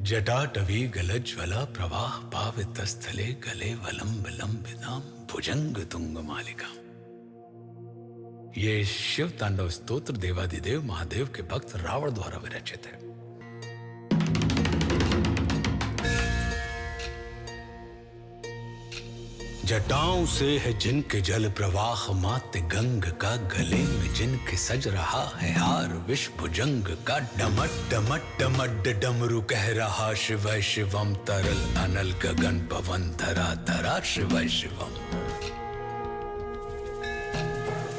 जटाटवी गलज्ज्वला प्रवाह पावितस्थले गले वलंबितां भुजंग तुंग मालिका। ये शिव तांडव स्तोत्र देवादिदेव महादेव के भक्त रावण द्वारा विरचित है। जटाओं से है जिनके जल प्रवाह मात्य गंग का, गले में जिनके सज रहा है हार विष भुजंग का। डमट डमट डमट डमरू कह रहा शिवय शिवम, तरल अनल गगन पवन धरा धरा शिवय शिवम।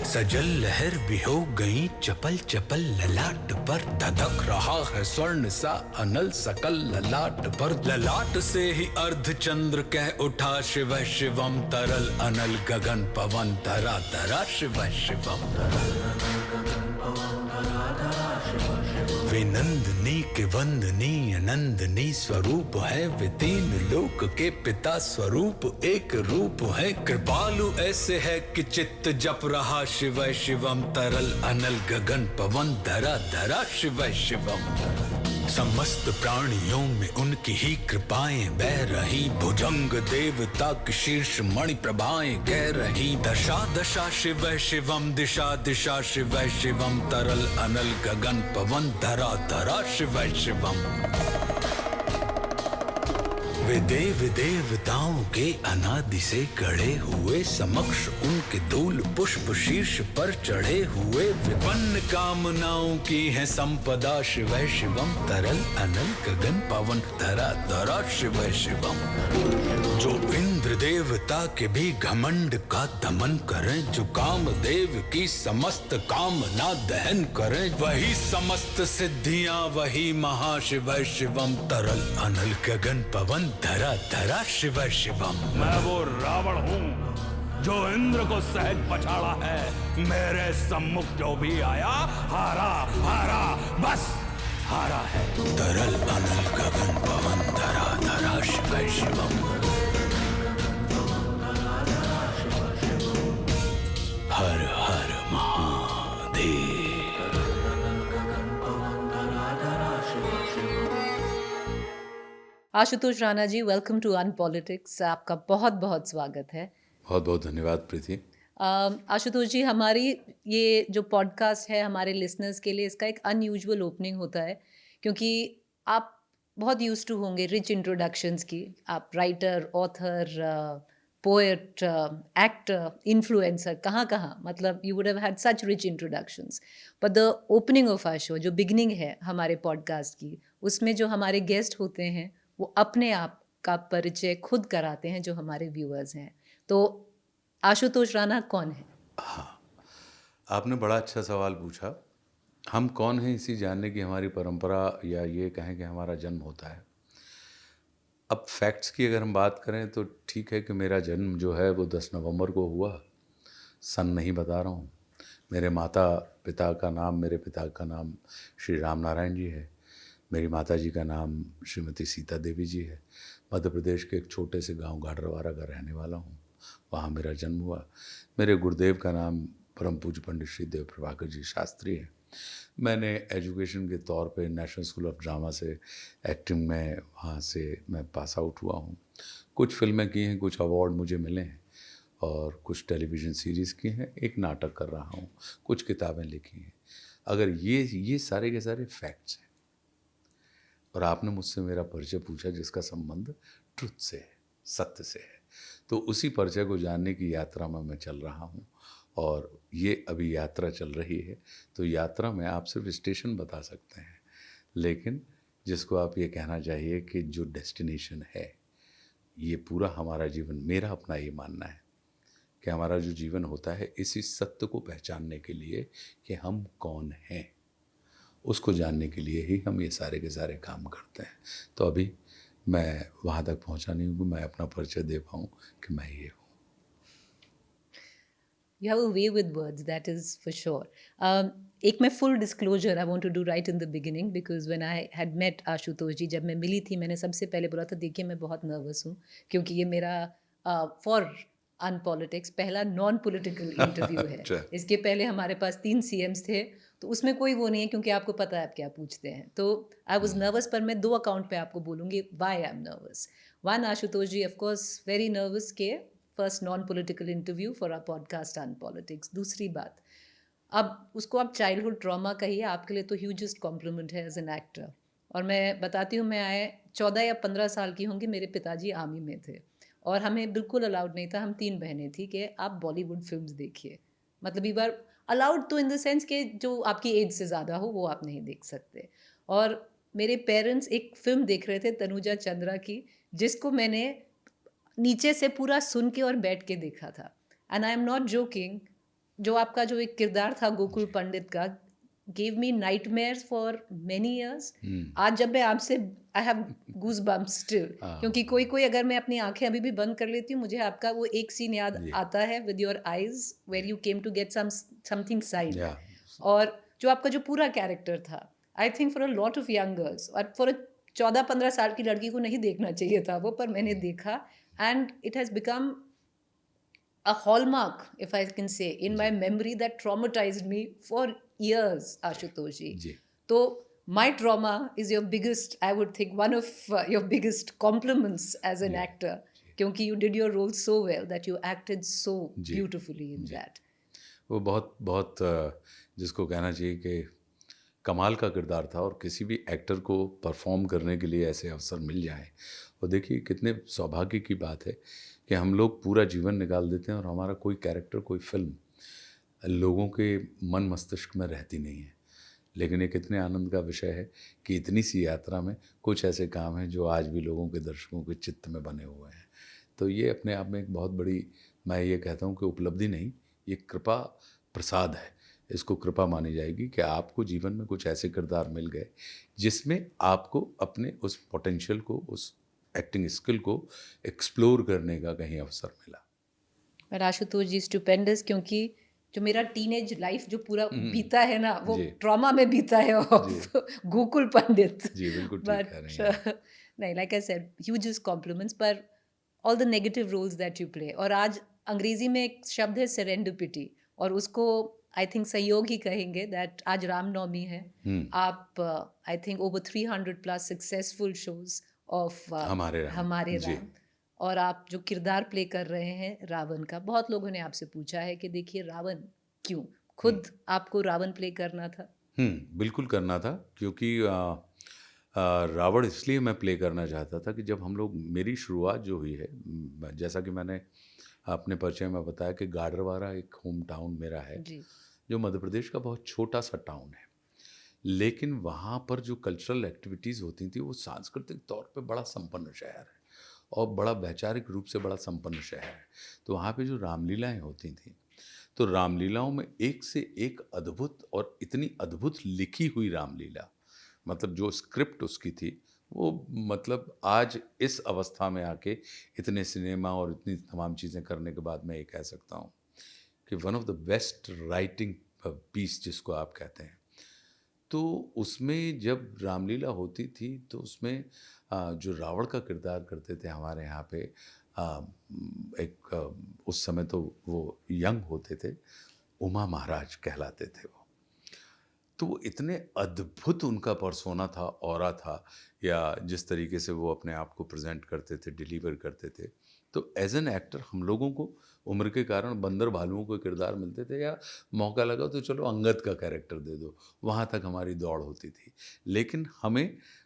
सजल लहर भी हो गई चपल चपल ललाट पर, धधक रहा है स्वर्ण सा अनल सकल ललाट पर। ललाट से ही अर्ध चंद्र कह उठा शिव शिवम, तरल अनल गगन पवन धरा धरा शिव शिवम। वे नंदनी के वंदनीय नंदनी स्वरूप है, वे तीन लोक के पिता स्वरूप एक रूप है। कृपालु ऐसे है कि चित्त जप रहा शिवय शिवम, तरल अनल गगन पवन धरा धरा शिवय शिवम। समस्त प्राणियों में उनकी ही कृपाएं बह रही, भुजंग देवता की शीर्ष मणि प्रभाएं कह रही। दशा दशा शिवय शिवम, दिशा दिशा शिवय शिवम, तरल अनल गगन पवन धरा धरा शिवय शिवम। वे देव देवताओं के अनादि से गढ़े हुए, समक्ष उनके धूल पुष्प शीर्ष पर चढ़े हुए। विपन्न कामनाओं की है संपदा शिवय शिवम, तरल अनल गगन पवन धरा धरा शिवय शिवम। जो इंद्र देवता के भी घमंड का दमन करें, जो कामदेव की समस्त कामना दहन करें, वही समस्त सिद्धियां वही महाशिवय शिवम, तरल अनल गगन पवन धरा धरा शिवय शिवम। मैं वो रावण हूँ जो इंद्र को सहज पछाड़ा है। मेरे सम्मुख जो भी आया हारा हारा बस हारा है। तरल अनल गगन पवन धरा धरा शिवय शिवम। हर हर महादेव। Ashutosh Rana ji, welcome to अनपॉलिटिक्स। आपका बहुत बहुत स्वागत है। बहुत बहुत धन्यवाद प्रीति। आशुतोष जी, हमारी ये जो पॉडकास्ट है हमारे लिसनर्स के लिए इसका एक अनयूजुअल ओपनिंग होता है, क्योंकि आप बहुत यूज्ड टू होंगे रिच इंट्रोडक्शंस की। आप writer, author, poet, actor, influencer, कहाँ मतलब you would have had such rich introductions. But the opening of our show, जो बिगनिंग है हमारे पॉडकास्ट की, उसमें जो हमारे गेस्ट होते हैं वो अपने आप का परिचय खुद कराते हैं जो हमारे व्यूअर्स हैं। तो आशुतोष राणा कौन है? हाँ, आपने बड़ा अच्छा सवाल पूछा। हम कौन हैं इसी जानने की हमारी परंपरा, या ये कहें कि हमारा जन्म होता है। अब फैक्ट्स की अगर हम बात करें तो ठीक है कि मेरा जन्म जो है वो 10 नवंबर को हुआ। सन नहीं बता रहा हूँ। मेरे पिता का नाम श्री राम नारायण जी है। मेरी माता जी का नाम श्रीमती सीता देवी जी है। मध्य प्रदेश के एक छोटे से गांव गाडरवारा का रहने वाला हूँ। वहाँ मेरा जन्म हुआ। मेरे गुरुदेव का नाम परम पूज्य पंडित श्री देव प्रभाकर जी शास्त्री है। मैंने एजुकेशन के तौर पे नेशनल स्कूल ऑफ ड्रामा से एक्टिंग में, वहाँ से मैं पास आउट हुआ हूँ। कुछ फिल्में की हैं, कुछ अवार्ड मुझे मिले हैं, और कुछ टेलीविज़न सीरीज़ की हैं, एक नाटक कर रहा हूँ, कुछ किताबें लिखी हैं। अगर ये सारे के सारे फैक्ट्स हैं, और आपने मुझसे मेरा परिचय पूछा जिसका संबंध ट्रुथ से है, सत्य से है, तो उसी परिचय को जानने की यात्रा में मैं चल रहा हूँ। और ये अभी यात्रा चल रही है, तो यात्रा में आप सिर्फ स्टेशन बता सकते हैं, लेकिन जिसको आप ये कहना चाहिए कि जो डेस्टिनेशन है, ये पूरा हमारा जीवन, मेरा अपना ये मानना है कि हमारा जो जीवन होता है इसी सत्य को पहचानने के लिए कि हम कौन हैं, उसको जानने के लिए ही हम ये सारे के सारे काम करते हैं। तो अभी मैं वहाँ तक पहुँचा नहीं हूँ कि मैं अपना परिचय दे पाऊँ कि मैं ये हूँ। You have a way with words, that is for sure. एक मैं full disclosure I want to do right in the beginning, because when I had met Ashutosh जी, जब मैं मिली थी, मैंने सबसे पहले बोला था देखिए मैं बहुत नर्वस हूँ, क्योंकि ये मेरा फॉर अनपॉलिटिक्स पहला नॉन पॉलिटिकल इंटरव्यू है। इसके पहले हमारे पास 3 CMs थे, तो उसमें कोई वो नहीं है, क्योंकि आपको पता है आप क्या पूछते हैं। तो आई वाज नर्वस, पर मैं 2 अकाउंट पे आपको बोलूँगी why I am nervous. One, Ashutosh ji of course very nervous के first non political interview for our podcast on politics. दूसरी बात, अब उसको आप चाइल्डहुड ट्रॉमा कहिए, आपके लिए तो ह्यूजेस्ट कॉम्प्लीमेंट है एज एन एक्टर। और मैं बताती हूँ, मैं आए 14 या 15 साल की होंगी, मेरे पिताजी आर्मी में थे और हमें बिल्कुल अलाउड नहीं था, हम 3 बहनें थी, कि आप बॉलीवुड फिल्म्स देखिए। मतलब एक बार अलाउड तो इन द सेंस कि जो आपकी एज से ज़्यादा हो वो आप नहीं देख सकते। और मेरे पेरेंट्स एक फ़िल्म देख रहे थे तनुजा चंद्रा की, जिसको मैंने नीचे से पूरा सुन के और बैठ के देखा था। And I am not joking, जो आपका जो एक किरदार था गोकुल पंडित का, gave me nightmares for many years. आज जब मैं आपसे I have goosebumps still, क्योंकि कोई कोई अगर मैं अपनी आंखें अभी भी बंद कर लेती हूँ, मुझे आपका वो एक सीन याद आता है with your eyes where you came to get something signed. और जो आपका जो पूरा कैरेक्टर था, I think for a lot of young girls और for a 14-15 साल की लड़की को नहीं देखना चाहिए था वो, पर मैंने देखा and it has become a hallmark, if I can say, in my memory that traumatized me for years, Ashutosh ji. So my trauma is your biggest, I would think, one of your biggest compliments as an actor, क्योंकि you did your role so well that you acted so beautifully in that. वो बहुत बहुत जिसको कहना चाहिए कि कमाल का किरदार था, और किसी भी एक्टर को परफॉर्म करने के लिए ऐसे अवसर मिल जाए, और देखिए कितने सौभाग्य की बात है कि हम लोग पूरा जीवन निकाल देते हैं और हमारा कोई कैरेक्टर, कोई फिल्म लोगों के मन मस्तिष्क में रहती नहीं है। लेकिन एक इतने आनंद का विषय है कि इतनी सी यात्रा में कुछ ऐसे काम हैं जो आज भी लोगों के, दर्शकों के चित्त में बने हुए हैं। तो ये अपने आप में एक बहुत बड़ी, मैं ये कहता हूँ कि उपलब्धि नहीं, ये कृपा प्रसाद है। इसको कृपा मानी जाएगी कि आपको जीवन में कुछ ऐसे किरदार मिल गए जिसमें आपको अपने उस पोटेंशियल को, उस एक्टिंग स्किल को एक्सप्लोर करने का कहीं अवसर मिला। पर आशुतोष जी स्टुपेंडस, क्योंकि जो मेरा टीनेज लाइफ जो पूरा बीता है ना, वो ट्रॉमा में बीता है ऑफ गोकुल पंडित। जी बिल्कुल ठीक कह रही हैं। नहीं, like I said, hugest compliments, पर all the negative roles that you play. और आज अंग्रेजी में एक शब्द है सेरेंडिपिटी, और उसको आई थिंक सहयोग ही कहेंगे, दैट आज रामनवमी है, आप I think over 300+ successful shows of हमारे राम, और आप जो किरदार प्ले कर रहे हैं रावण का, बहुत लोगों ने आपसे पूछा है कि देखिए रावण क्यों, खुद आपको रावण प्ले करना था? बिल्कुल करना था, क्योंकि रावण इसलिए मैं प्ले करना चाहता था कि जब हम लोग, मेरी शुरुआत जो हुई है, जैसा कि मैंने अपने परिचय में बताया कि गाडरवारा एक होम टाउन मेरा है, जो मध्य प्रदेश का बहुत छोटा सा टाउन है, लेकिन वहाँ पर जो कल्चरल एक्टिविटीज़ होती थी वो सांस्कृतिक तौर पे बड़ा संपन्न शहर है और बड़ा वैचारिक रूप से बड़ा संपन्न शहर है। तो वहाँ पे जो रामलीलाएँ होती थी, तो रामलीलाओं में एक से एक अद्भुत, और इतनी अद्भुत लिखी हुई रामलीला, मतलब जो स्क्रिप्ट उसकी थी वो, मतलब आज इस अवस्था में आके इतने सिनेमा और इतनी तमाम चीज़ें करने के बाद मैं ये कह सकता हूँ कि one of the best writing piece जिसको आप कहते हैं। तो उसमें जब रामलीला होती थी तो उसमें जो रावण का किरदार करते थे हमारे यहाँ पे, उस समय तो वो यंग होते थे, उमा महाराज कहलाते थे वो। तो वो इतने अद्भुत उनका पर्सोना था, ऑरा था, या जिस तरीके से वो अपने आप को प्रेजेंट करते थे, डिलीवर करते थे। तो एज एन एक्टर हम लोगों को उम्र के कारण बंदर भालुओं के किरदार मिलते थे, या मौका लगा तो चलो अंगद का कैरेक्टर दे दो, वहाँ तक हमारी दौड़ होती थी। लेकिन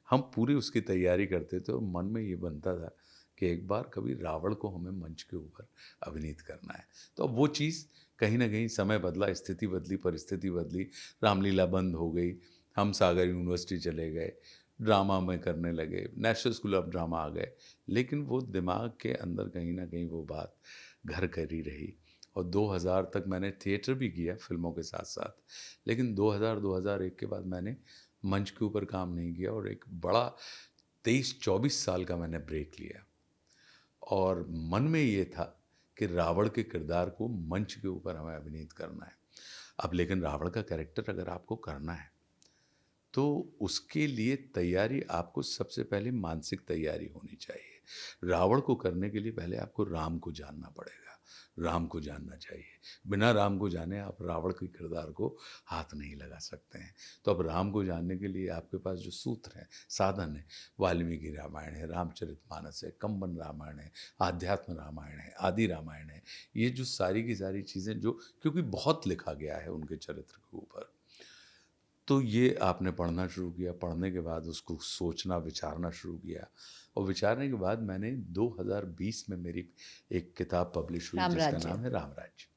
हम पूरी उसकी तैयारी करते थे और मन में ये बनता था कि एक बार कभी रावण को हमें मंच के ऊपर अभिनीत करना है। तो अब वो चीज़ कहीं ना कहीं समय बदला, स्थिति बदली, परिस्थिति बदली, रामलीला बंद हो गई, हम सागर यूनिवर्सिटी चले गए, ड्रामा में करने लगे, नेशनल स्कूल ऑफ ड्रामा आ गए, लेकिन वो दिमाग के अंदर कहीं ना कहीं वो बात घर करी रही। और 2000 तक मैंने थिएटर भी किया फिल्मों के साथ साथ, लेकिन 2000-2001 के बाद मैंने मंच के ऊपर काम नहीं किया, और एक बड़ा 23-24 साल का मैंने ब्रेक लिया। और मन में ये था कि रावण के किरदार को मंच के ऊपर हमें अभिनीत करना है। अब लेकिन रावण का कैरेक्टर अगर आपको करना है तो उसके लिए तैयारी, आपको सबसे पहले मानसिक तैयारी होनी चाहिए। रावण को करने के लिए पहले आपको राम को जानना पड़ेगा, राम को जानना चाहिए। बिना राम को जाने आप रावण के किरदार को हाथ नहीं लगा सकते हैं। तो अब राम को जानने के लिए आपके पास जो सूत्र हैं, साधन है, वाल्मीकि रामायण है, रामचरितमानस है, कंबन रामायण है, आध्यात्म रामायण है, आदि रामायण है। ये जो सारी की सारी चीज़ें जो, क्योंकि बहुत लिखा गया है उनके चरित्र के ऊपर, तो ये आपने पढ़ना शुरू किया। पढ़ने के बाद उसको सोचना विचारना शुरू किया, और विचारने के बाद मैंने 2020 में मेरी एक किताब पब्लिश हुई जिसका रामराज्य। नाम है रामराज्य।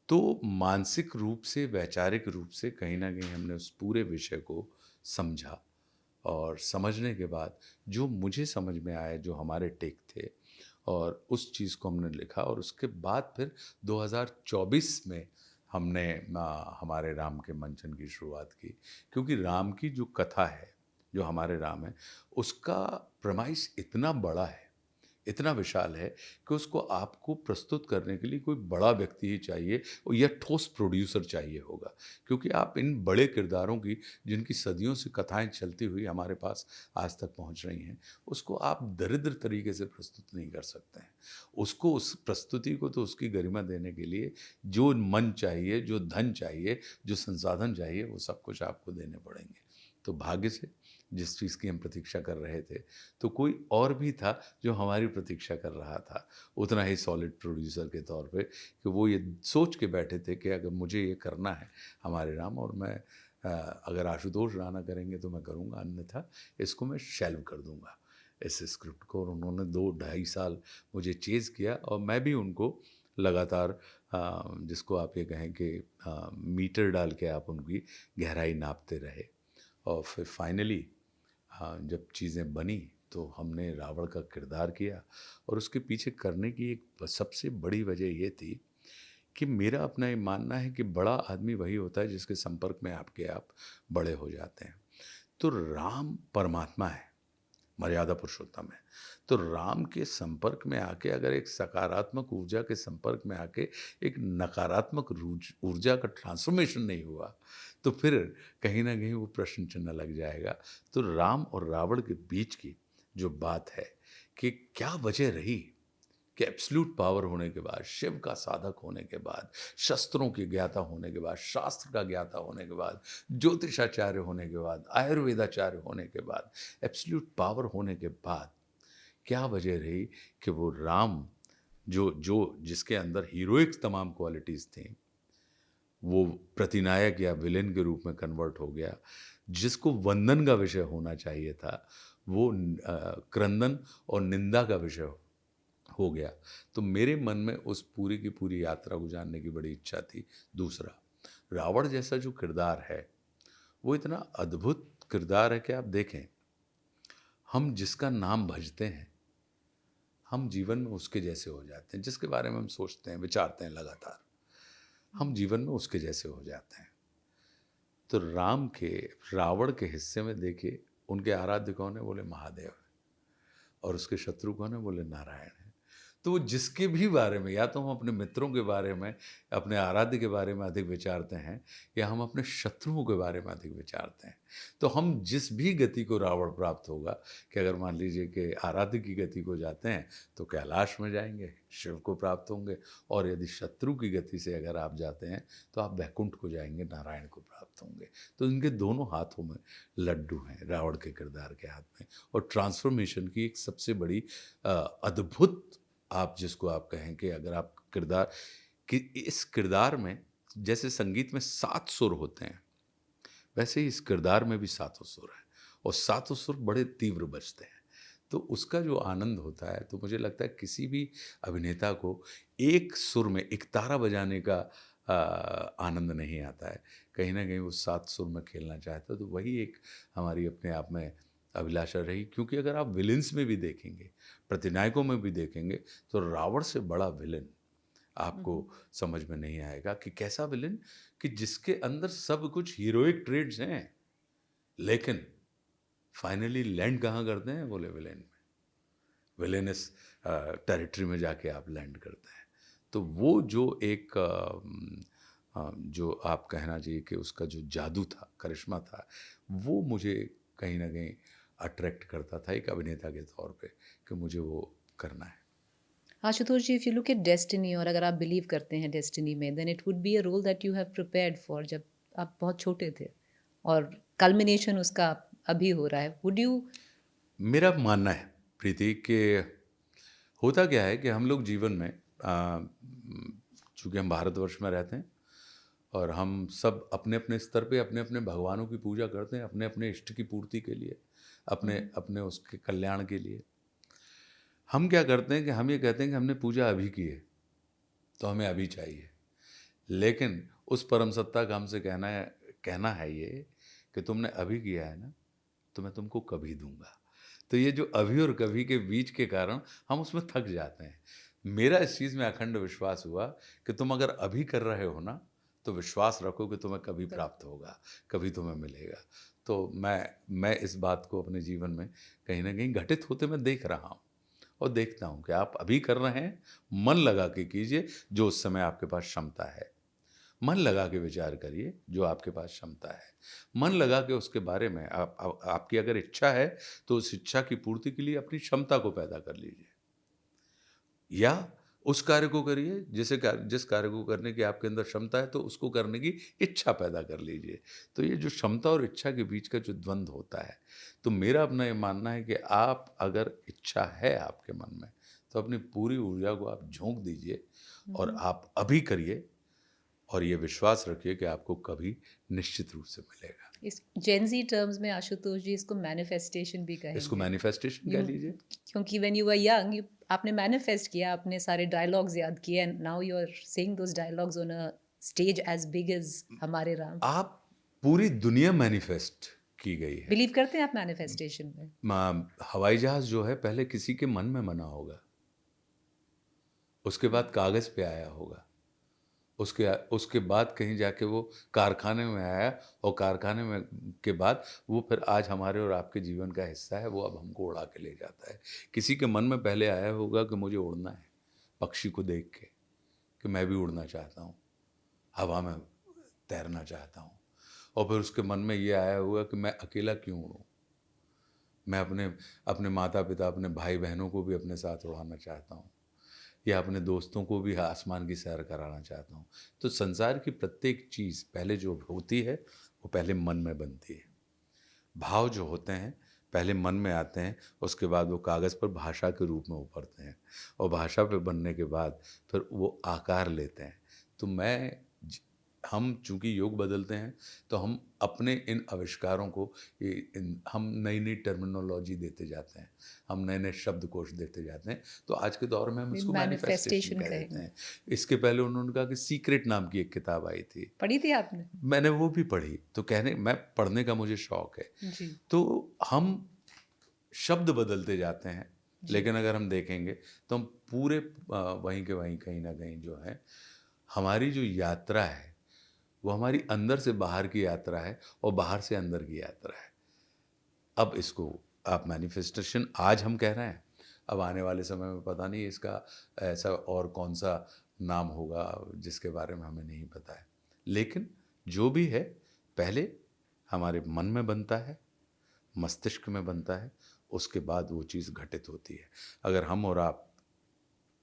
तो मानसिक रूप से, वैचारिक रूप से कहीं ना कहीं हमने उस पूरे विषय को समझा, और समझने के बाद जो मुझे समझ में आया, जो हमारे टेक थे, और उस चीज़ को हमने लिखा। और उसके बाद फिर 2024 में हमने हमारे राम के मंचन की शुरुआत की, क्योंकि राम की जो कथा है, जो हमारे राम है, उसका प्रमाइस इतना बड़ा है, इतना विशाल है कि उसको आपको प्रस्तुत करने के लिए कोई बड़ा व्यक्ति ही चाहिए, या ठोस प्रोड्यूसर चाहिए होगा। क्योंकि आप इन बड़े किरदारों की, जिनकी सदियों से कथाएं चलती हुई हमारे पास आज तक पहुंच रही हैं, उसको आप दरिद्र तरीके से प्रस्तुत नहीं कर सकते हैं। उसको, उस प्रस्तुति को तो उसकी गरिमा देने के लिए जो मन चाहिए, जो धन चाहिए, जो संसाधन चाहिए, वो सब कुछ आपको देने पड़ेंगे। तो भाग्य से जिस चीज़ की हम प्रतीक्षा कर रहे थे, तो कोई और भी था जो हमारी प्रतीक्षा कर रहा था, उतना ही सॉलिड प्रोड्यूसर के तौर पे, कि वो ये सोच के बैठे थे कि अगर मुझे ये करना है हमारे राम, और मैं अगर आशुतोष राणा करेंगे तो मैं करूँगा, अन्यथा इसको मैं शेल्व कर दूँगा, इस स्क्रिप्ट को। और उन्होंने 2-2.5 साल मुझे चेज़ किया, और मैं भी उनको लगातार, जिसको आप ये कहें कि मीटर डाल के आप उनकी गहराई नापते रहे। और फिर फाइनली जब चीज़ें बनी, तो हमने रावण का किरदार किया। और उसके पीछे करने की एक सबसे बड़ी वजह ये थी कि मेरा अपना ये मानना है कि बड़ा आदमी वही होता है जिसके संपर्क में आप बड़े हो जाते हैं। तो राम परमात्मा है, मर्यादा पुरुषोत्तम है। तो राम के संपर्क में आके, अगर एक सकारात्मक ऊर्जा के संपर्क में आके एक नकारात्मक ऊर्जा का ट्रांसफॉर्मेशन नहीं हुआ, तो फिर कहीं ना कहीं वो प्रश्न चिन्ह लग जाएगा। तो राम और रावण के बीच की जो बात है कि क्या वजह रही कि एब्सोल्यूट पावर होने के बाद, शिव का साधक होने के बाद, शस्त्रों की ज्ञाता होने के बाद, शास्त्र का ज्ञाता होने के बाद, ज्योतिषाचार्य होने के बाद, आयुर्वेदाचार्य होने के बाद, एब्सोल्यूट पावर होने के बाद, क्या वजह रही कि वो राम जो जिसके अंदर हीरोइक तमाम क्वालिटीज़ थी, वो प्रतिनायक या विलेन के रूप में कन्वर्ट हो गया। जिसको वंदन का विषय होना चाहिए था, वो क्रंदन और निंदा का विषय हो गया। तो मेरे मन में उस पूरी की पूरी यात्रा को जानने की बड़ी इच्छा थी। दूसरा, रावण जैसा जो किरदार है, वो इतना अद्भुत किरदार है कि आप देखें, हम जिसका नाम भजते हैं, हम जीवन में उसके जैसे हो जाते हैं। जिसके बारे में हम सोचते हैं, विचारते हैं लगातार, हम जीवन में उसके जैसे हो जाते हैं। तो राम के, रावण के हिस्से में देखिए, उनके आराध्य कौन है? बोले महादेव है। और उसके शत्रु कौन है? बोले नारायण है। तो वो जिसके भी बारे में, या तो हम अपने मित्रों के बारे में, अपने आराध्य के बारे में अधिक विचारते हैं, या हम अपने शत्रुओं के बारे में अधिक विचारते हैं। तो हम जिस भी गति को रावण प्राप्त होगा, कि अगर मान लीजिए कि आराध्य की गति को जाते हैं तो कैलाश में जाएंगे, शिव को प्राप्त होंगे, और यदि शत्रु की गति से अगर आप जाते हैं तो आप वैकुंठ को जाएंगे, नारायण को प्राप्त होंगे। तो इनके दोनों हाथों में लड्डू हैं, रावण के किरदार के हाथ में। और ट्रांसफॉर्मेशन की एक सबसे बड़ी अद्भुत, आप जिसको आप कहें कि अगर आप किरदार कि इस किरदार में, जैसे संगीत में 7 सुर होते हैं, वैसे ही इस किरदार में भी 7 सुर हैं, और 7 सुर बड़े तीव्र बजते हैं। तो उसका जो आनंद होता है, तो मुझे लगता है किसी भी अभिनेता को एक सुर में एक तारा बजाने का आनंद नहीं आता है। कहीं ना कहीं वो 7 सुर में खेलना चाहता है। तो वही एक हमारी अपने आप में अभिलाषा रही। क्योंकि अगर आप विलेंस में भी देखेंगे, प्रतिनायकों में भी देखेंगे, तो रावण से बड़ा विलेन आपको समझ में नहीं आएगा। कि कैसा विलेन, कि जिसके अंदर सब कुछ हीरोइक ट्रेड्स हैं, लेकिन फाइनली लैंड कहाँ करते हैं? बोले विलेन में, विलेनस टेरिटरी में जाके आप लैंड करते हैं। तो वो जो एक जो आप कहना चाहिए कि उसका जो जादू था, करिश्मा था, वो मुझे कहीं ना कहीं अट्रैक्ट करता था एक अभिनेता के तौर पे, कि मुझे वो करना है। Ashutosh ji, if you look at destiny, और अगर आप बिलीव करते हैं डेस्टिनी में, then it would be a role that you have prepared for जब आप बहुत छोटे थे, और कल्मिनेशन उसका अभी हो रहा है। Would you? मेरा मानना है प्रीति कि होता क्या है कि हम लोग जीवन में चूँकि हम भारतवर्ष में रहते हैं और हम सब अपने अपने स्तर पे अपने अपने भगवानों की पूजा करते हैं, अपने अपने इष्ट की पूर्ति के लिए, अपने अपने उसके कल्याण के लिए। हम क्या करते हैं कि हम ये कहते हैं कि हमने पूजा अभी की है तो हमें अभी चाहिए, लेकिन उस परम सत्ता का हमसे कहना है ये कि तुमने अभी किया है ना, तो मैं तुमको कभी दूंगा। तो ये जो अभी और कभी के बीच के कारण हम उसमें थक जाते हैं। मेरा इस चीज़ में अखंड विश्वास हुआ कि तुम अगर अभी कर रहे हो ना, तो विश्वास रखो कि तुम्हें कभी प्राप्त होगा, कभी तुम्हें मिलेगा। तो मैं इस बात को अपने जीवन में कहीं ना कहीं घटित होते मैं देख रहा हूँ और देखता हूँ कि आप अभी कर रहे हैं, मन लगा के कीजिए जो उस समय आपके पास क्षमता है। मन लगा के विचार करिए जो आपके पास क्षमता है। मन लगा के उसके बारे में आपकी अगर इच्छा है तो उस इच्छा की पूर्ति के लिए अपनी क्षमता को पैदा कर लीजिए, या उस कार्य को करिए जिस कार्य को करने की आपके अंदर क्षमता है, तो उसको करने की इच्छा पैदा कर लीजिए। तो ये जो क्षमता और इच्छा के बीच का जो द्वंद्व होता है, तो मेरा अपना ये मानना है कि आप अगर इच्छा है आपके मन में, तो अपनी पूरी ऊर्जा को आप झोंक दीजिए और आप अभी करिए, और ये विश्वास रखिए कि आपको कभी निश्चित रूप से मिलेगा। इस जेनजी टर्म्स में आशुतोष जी इसको मैनिफेस्टेशन भी कहेंगे। इसको मैनिफेस्टेशन कह लीजिए। क्योंकि व्हेन यू वर यंग, आपने मैनिफेस्ट किया, आपने सारे डायलॉग्स याद किए, and now you are saying those dialogues on a stage as big as हमारे राम। आप पूरी दुनिया मैनिफेस्ट की गई है। बिलीव करते हैं आप मैनिफेस्टेशन में? हवाई जहाज जो है पहले किसी के मन में बना होगा, उसके बाद कागज पे आया होगा, उसके बाद कहीं जाके वो कारखाने में आया, और कारखाने में के बाद वो फिर आज हमारे और आपके जीवन का हिस्सा है। वो अब हमको उड़ा के ले जाता है। किसी के मन में पहले आया होगा कि मुझे उड़ना है, पक्षी को देख के कि मैं भी उड़ना चाहता हूँ, हवा में तैरना चाहता हूँ। और फिर उसके मन में ये आया होगा कि मैं अकेला क्यों उड़ूँ, मैं अपने माता पिता, अपने भाई बहनों को भी अपने साथ उड़ाना चाहता हूँ, या अपने दोस्तों को भी आसमान की सैर कराना चाहता हूँ। तो संसार की प्रत्येक चीज़ पहले जो होती है वो पहले मन में बनती है। भाव जो होते हैं पहले मन में आते हैं, उसके बाद वो कागज़ पर भाषा के रूप में उभरते हैं, और भाषा पे बनने के बाद फिर वो आकार लेते हैं। तो हम चूँकि योग बदलते हैं, तो हम अपने इन आविष्कारों को हम नई नई टर्मिनोलॉजी देते जाते हैं, हम नए नए शब्दकोश देते जाते हैं। तो आज के दौर में हम इसको मैनिफेस्टेशन कह देते हैं। इसके पहले उन्होंने कहा कि सीक्रेट नाम की एक किताब आई थी, पढ़ी थी आपने? मैंने वो भी पढ़ी। तो मैं पढ़ने का मुझे शौक है जी। तो हम शब्द बदलते जाते हैं, लेकिन अगर हम देखेंगे तो हम पूरे वहीं के वहीं कहीं ना कहीं जो है हमारी जो यात्रा है वो हमारी अंदर से बाहर की यात्रा है और बाहर से अंदर की यात्रा है। अब इसको आप मैनिफेस्टेशन आज हम कह रहे हैं, अब आने वाले समय में पता नहीं इसका ऐसा और कौन सा नाम होगा जिसके बारे में हमें नहीं पता है। लेकिन जो भी है पहले हमारे मन में बनता है, मस्तिष्क में बनता है, उसके बाद वो चीज़ घटित होती है। अगर हम और आप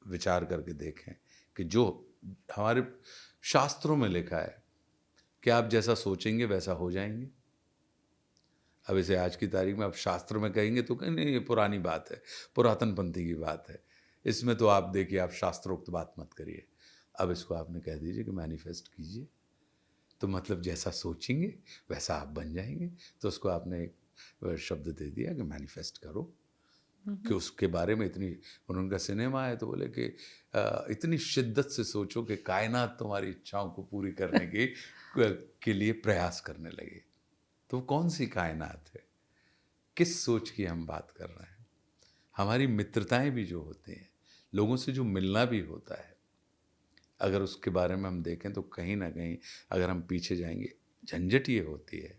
विचार करके देखें कि जो हमारे शास्त्रों में लिखा है कि आप जैसा सोचेंगे वैसा हो जाएंगे। अब इसे आज की तारीख में आप शास्त्र में कहेंगे तो कहेंगे नहीं, ये पुरानी बात है, पुरातन पंथी की बात है, इसमें तो आप देखिए, आप शास्त्रोक्त बात मत करिए। अब इसको आपने कह दीजिए कि मैनिफेस्ट कीजिए, तो मतलब जैसा सोचेंगे वैसा आप बन जाएंगे। तो उसको आपने एक शब्द दे दिया कि मैनिफेस्ट करो, कि उसके बारे में उनका सिनेमा है तो बोले कि इतनी शिद्दत से सोचो कि कायनात तुम्हारी इच्छाओं को पूरी करने के लिए प्रयास करने लगे। तो कौन सी कायनात है, किस सोच की हम बात कर रहे हैं? हमारी मित्रताएं भी जो होती हैं, लोगों से जो मिलना भी होता है, अगर उसके बारे में हम देखें तो कहीं ना कहीं अगर हम पीछे जाएंगे, झंझट ये होती है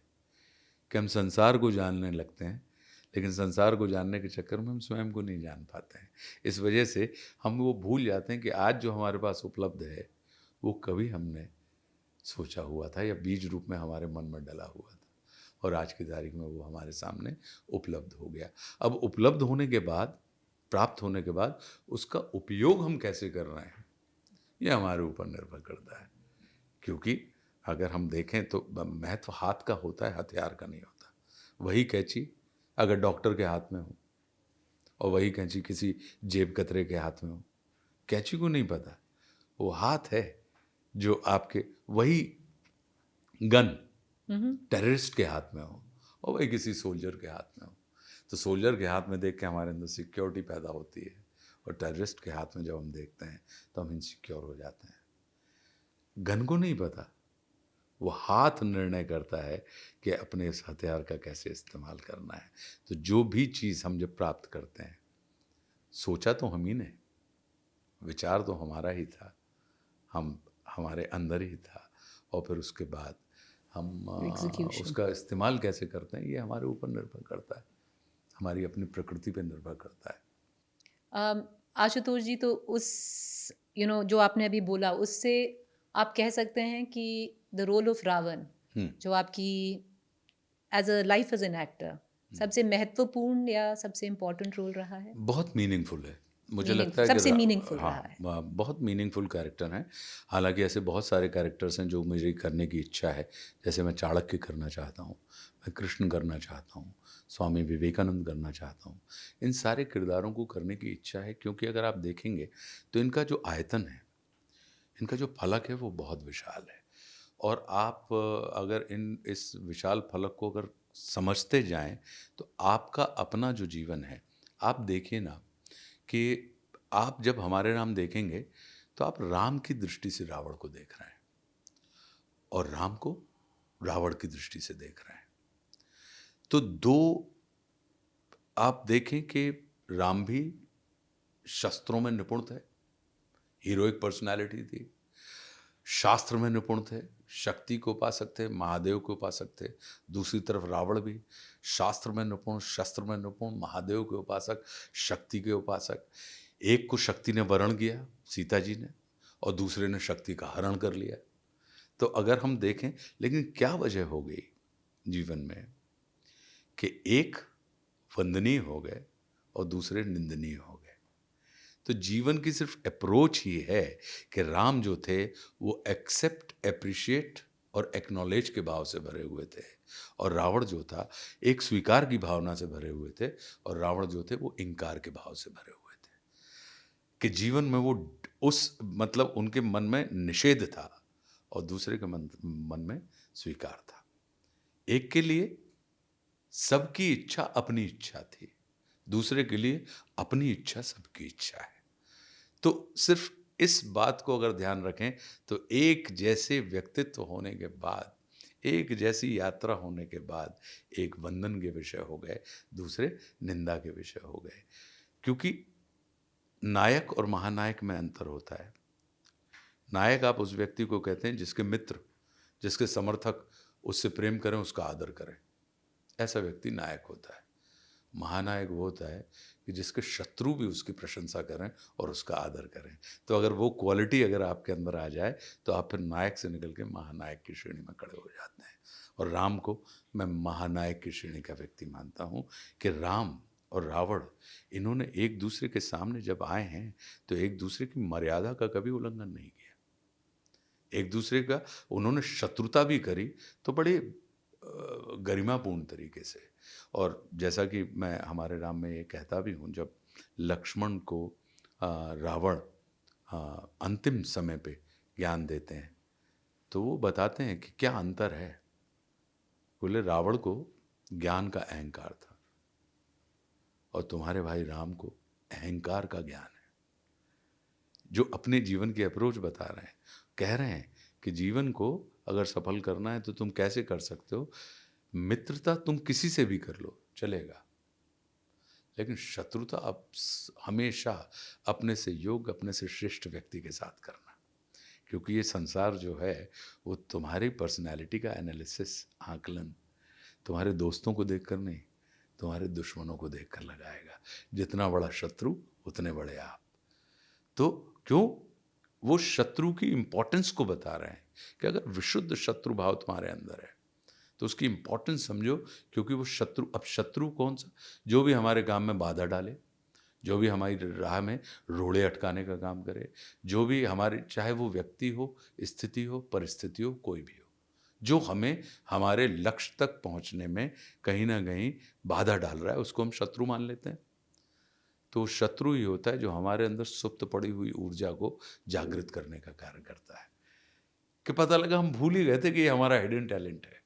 कि हम संसार को जानने लगते हैं, लेकिन संसार को जानने के चक्कर में हम स्वयं को नहीं जान पाते हैं। इस वजह से हम वो भूल जाते हैं कि आज जो हमारे पास उपलब्ध है वो कभी हमने सोचा हुआ था या बीज रूप में हमारे मन में डला हुआ था, और आज की तारीख में वो हमारे सामने उपलब्ध हो गया। अब उपलब्ध होने के बाद प्राप्त होने के बाद उसका उपयोग हम कैसे कर रहे हैं, ये हमारे ऊपर निर्भर करता है। क्योंकि अगर हम देखें तो महत्व हाथ का होता है, हथियार का नहीं होता। वही कैंची अगर डॉक्टर के हाथ में हो और वही कैंची किसी जेब कतरे के हाथ में हो, कैंची को नहीं पता वो हाथ है जो आपके, वही गन टेररिस्ट के हाथ में हो और वही किसी सोल्जर के हाथ में हो, तो सोल्जर के हाथ में देख के हमारे अंदर सिक्योरिटी पैदा होती है, और टेररिस्ट के हाथ में जब हम देखते हैं तो हम इनसिक्योर हो जाते हैं। गन को नहीं पता, वो हाथ निर्णय करता है कि अपने इस हथियार का कैसे इस्तेमाल करना है। तो जो भी चीज़ हम जब प्राप्त करते हैं, सोचा तो हम ही ने, विचार तो हमारा ही था, हम हमारे अंदर ही था, और फिर उसके बाद हम Execution. उसका इस्तेमाल कैसे करते हैं ये हमारे ऊपर निर्भर करता है, हमारी अपनी प्रकृति पे निर्भर करता है। आशुतोष जी, तो उस जो आपने अभी बोला, उससे आप कह सकते हैं कि द रोल ऑफ रावण, जो आपकी as a life as an actor सबसे महत्वपूर्ण या सबसे इम्पोर्टेंट रोल रहा है? बहुत मीनिंगफुल है, मुझे Meaningful, लगता है सबसे कि meaningful रहा है। बहुत मीनिंगफुल कैरेक्टर हैं। हालांकि ऐसे बहुत सारे कैरेक्टर्स हैं जो मुझे करने की इच्छा है, जैसे मैं चाणक्य करना चाहता हूँ, मैं कृष्ण करना चाहता हूँ, स्वामी विवेकानंद करना चाहता हूँ। इन सारे किरदारों को करने की इच्छा है, क्योंकि अगर आप देखेंगे तो इनका जो आयतन है, इनका जो फलक है वो बहुत विशाल है, और आप अगर इस विशाल फलक को अगर समझते जाएं तो आपका अपना जो जीवन है, आप देखिए ना कि आप जब हमारे राम देखेंगे तो आप राम की दृष्टि से रावण को देख रहे हैं और राम को रावण की दृष्टि से देख रहे हैं। तो दो, आप देखें कि राम भी शस्त्रों में निपुण थे, हीरोइक पर्सनालिटी थी, शास्त्र में निपुण थे, शक्ति के उपासक थे, महादेव के उपासक थे। दूसरी तरफ रावण भी शास्त्र में निपुण, शस्त्र में निपुण, महादेव के उपासक, शक्ति के उपासक। एक को शक्ति ने वरण किया, सीता जी ने, और दूसरे ने शक्ति का हरण कर लिया। तो अगर हम देखें, लेकिन क्या वजह हो गई जीवन में कि एक वंदनीय हो गए और दूसरे निंदनीय हो गए। तो जीवन की सिर्फ अप्रोच ही है कि राम जो थे वो एक्सेप्ट, एप्रिशिएट और एक्नॉलेज के भाव से भरे हुए थे, और रावण जो था एक स्वीकार की भावना से भरे हुए थे, और रावण जो थे वो इनकार के भाव से भरे हुए थे कि जीवन में वो उस मतलब उनके मन में निषेध था और दूसरे के मन में स्वीकार था। एक के लिए सबकी इच्छा अपनी इच्छा थी, दूसरे के लिए अपनी इच्छा सबकी इच्छा है। तो सिर्फ इस बात को अगर ध्यान रखें तो एक जैसे व्यक्तित्व होने के बाद, एक जैसी यात्रा होने के बाद, एक वंदन के विषय हो गए, दूसरे निंदा के विषय हो गए। क्योंकि नायक और महानायक में अंतर होता है। नायक आप उस व्यक्ति को कहते हैं जिसके मित्र, जिसके समर्थक उससे प्रेम करें, उसका आदर करें, ऐसा व्यक्ति नायक होता है। महानायक वो होता है कि जिसके शत्रु भी उसकी प्रशंसा करें और उसका आदर करें। तो अगर वो क्वालिटी अगर आपके अंदर आ जाए तो आप फिर नायक से निकल के महानायक की श्रेणी में खड़े हो जाते हैं। और राम को मैं महानायक की श्रेणी का व्यक्ति मानता हूँ कि राम और रावण, इन्होंने एक दूसरे के सामने जब आए हैं तो एक दूसरे की मर्यादा का कभी उल्लंघन नहीं किया। एक दूसरे का उन्होंने शत्रुता भी करी तो बड़े गरिमापूर्ण तरीके से। और जैसा कि मैं हमारे राम में ये कहता भी हूँ, जब लक्ष्मण को रावण अंतिम समय पे ज्ञान देते हैं तो वो बताते हैं कि क्या अंतर है। बोले रावण को ज्ञान का अहंकार था और तुम्हारे भाई राम को अहंकार का ज्ञान है। जो अपने जीवन की अप्रोच बता रहे हैं, कह रहे हैं कि जीवन को अगर सफल करना है तो तुम कैसे कर सकते हो। मित्रता तुम किसी से भी कर लो, चलेगा, लेकिन शत्रुता आप हमेशा अपने से योग्य, अपने से श्रेष्ठ व्यक्ति के साथ करना। क्योंकि ये संसार जो है वो तुम्हारी पर्सनैलिटी का एनालिसिस, आकलन तुम्हारे दोस्तों को देखकर नहीं, तुम्हारे दुश्मनों को देखकर लगाएगा। जितना बड़ा शत्रु उतने बड़े आप। तो क्यों वो शत्रु की इंपॉर्टेंस को बता रहे हैं कि अगर विशुद्ध शत्रु भाव तुम्हारे अंदर है तो उसकी इंपॉर्टेंस समझो। क्योंकि वो शत्रु, अब शत्रु कौन सा, जो भी हमारे काम में बाधा डाले, जो भी हमारी राह में रोड़े अटकाने का काम करे, जो भी हमारे, चाहे वो व्यक्ति हो, स्थिति हो, परिस्थिति हो, कोई भी हो, जो हमें हमारे लक्ष्य तक पहुंचने में कहीं ना कहीं बाधा डाल रहा है, उसको हम शत्रु मान लेते हैं। तो शत्रु ही होता है जो हमारे अंदर सुप्त पड़ी हुई ऊर्जा को जागृत करने का कार्य करता है, कि पता लगा हम भूल ही गए थे कि ये हमारा हिडन टैलेंट है।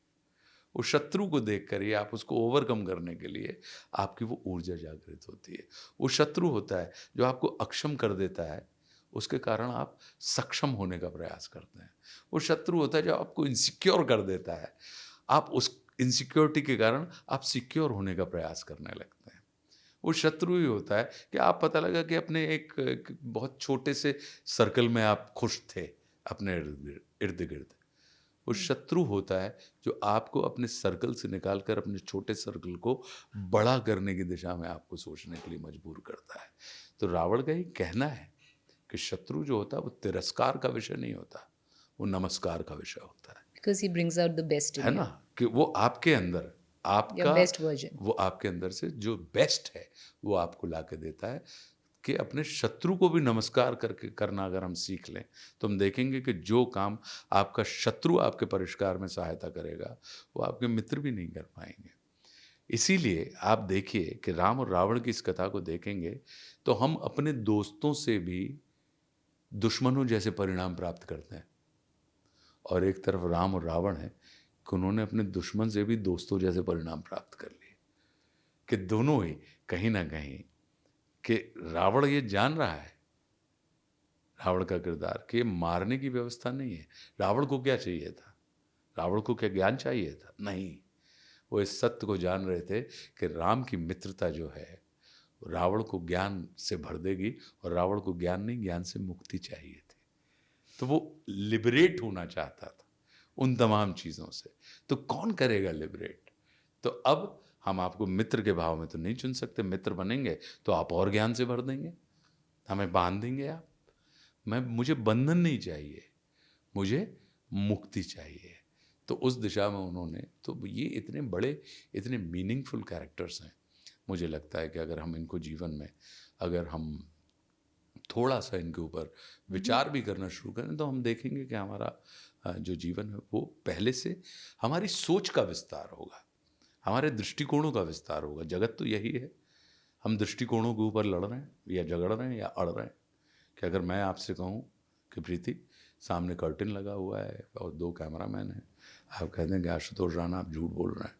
उस शत्रु को देख कर ही आप उसको ओवरकम करने के लिए आपकी वो ऊर्जा जागृत होती है। वो शत्रु होता है जो आपको अक्षम कर देता है, उसके कारण आप सक्षम होने का प्रयास करते हैं। वो शत्रु होता है जो आपको इनसिक्योर कर देता है, आप उस इनसिक्योरिटी के कारण आप सिक्योर होने का प्रयास करने लगते हैं। वो शत्रु ही होता है कि आप, पता लगा कि अपने एक बहुत छोटे से सर्कल में आप खुश थे अपने इर्द गिर्द। वो शत्रु होता है जो आपको अपने सर्कल से निकालकर अपने छोटे सर्कल को बड़ा करने की दिशा में आपको सोचने के लिए मजबूर करता है। तो रावण का ही कहना है कि शत्रु जो होता है वो तिरस्कार का विषय नहीं होता, वो नमस्कार का विषय होता है। Because he brings out the best in है you. ना, कि वो आपके अंदर, Your आपका best version. वो आपके अंदर से जो बेस्ट है वो आपको ला के देता है। कि अपने शत्रु को भी नमस्कार करके करना अगर हम सीख लें तो हम देखेंगे कि जो काम आपका शत्रु आपके परिष्कार में सहायता करेगा वो आपके मित्र भी नहीं कर पाएंगे। इसीलिए आप देखिए कि राम और रावण की इस कथा को देखेंगे तो हम अपने दोस्तों से भी दुश्मनों जैसे परिणाम प्राप्त करते हैं, और एक तरफ राम और रावण है कि उन्होंने अपने दुश्मन से भी दोस्तों जैसे परिणाम प्राप्त कर लिए। कि दोनों ही कहीं ना कहीं, कि रावण ये जान रहा है, रावण का किरदार, कि मारने की व्यवस्था नहीं है। रावण को क्या चाहिए था? रावण को क्या ज्ञान चाहिए था? नहीं, वो इस सत्य को जान रहे थे कि राम की मित्रता जो है रावण को ज्ञान से भर देगी, और रावण को ज्ञान नहीं, ज्ञान से मुक्ति चाहिए थी। तो वो लिबरेट होना चाहता था उन तमाम चीज़ों से। तो कौन करेगा लिबरेट? तो अब हम आपको मित्र के भाव में तो नहीं चुन सकते। मित्र बनेंगे तो आप और ज्ञान से भर देंगे, हमें बांध देंगे आप। मुझे बंधन नहीं चाहिए, मुझे मुक्ति चाहिए। तो उस दिशा में उन्होंने, तो ये इतने बड़े, इतने मीनिंगफुल कैरेक्टर्स हैं। मुझे लगता है कि अगर हम इनको जीवन में, अगर हम थोड़ा सा इनके ऊपर विचार भी करना शुरू करें तो हम देखेंगे कि हमारा जो जीवन है वो पहले से, हमारी सोच का विस्तार होगा, हमारे दृष्टिकोणों का विस्तार होगा। जगत तो यही है, हम दृष्टिकोणों के ऊपर लड़ रहे हैं या झगड़ रहे हैं या अड़ रहे हैं। कि अगर मैं आपसे कहूँ कि प्रीति, सामने कर्टन लगा हुआ है और 2 कैमरामैन हैं, आप कहते हैं कि आशुतोष राणा आप झूठ बोल रहे हैं,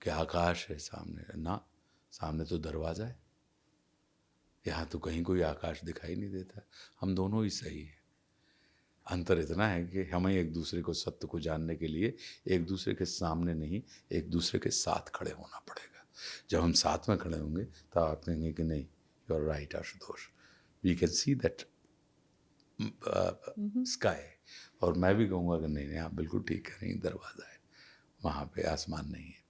कि आकाश है सामने, ना, सामने तो दरवाज़ा है, यहाँ तो कहीं कोई आकाश दिखाई नहीं देता। हम दोनों ही सही हैं। अंतर इतना है कि हमें एक दूसरे को, सत्य को जानने के लिए एक दूसरे के सामने नहीं, एक दूसरे के साथ खड़े होना पड़ेगा। जब हम साथ में खड़े होंगे तो आप कहेंगे कि नहीं, you are right Ashutosh, we can see that sky, और मैं भी कहूँगा कि नहीं आप बिल्कुल ठीक कह रही हैं, दरवाज़ा है, वहाँ पे आसमान नहीं है।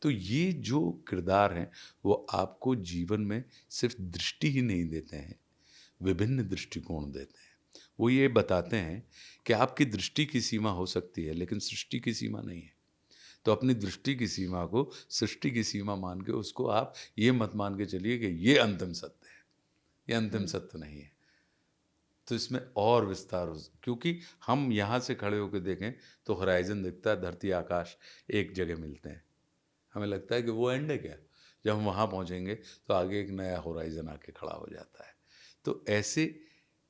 तो ये जो किरदार हैं वो आपको जीवन में सिर्फ दृष्टि ही नहीं देते हैं, विभिन्न दृष्टिकोण देते हैं। वो ये बताते हैं कि आपकी दृष्टि की सीमा हो सकती है लेकिन सृष्टि की सीमा नहीं है। तो अपनी दृष्टि की सीमा को सृष्टि की सीमा मान के, उसको आप ये मत मान के चलिए कि ये अंतिम सत्य है, ये अंतिम सत्य नहीं है। तो इसमें और विस्तार हो, क्योंकि हम यहाँ से खड़े होकर देखें तो होराइजन दिखता है, धरती आकाश एक जगह मिलते हैं, हमें लगता है कि वो एंड है क्या। जब हम वहाँ पहुँचेंगे तो आगे एक नया होराइजन आके खड़ा हो जाता है। तो ऐसे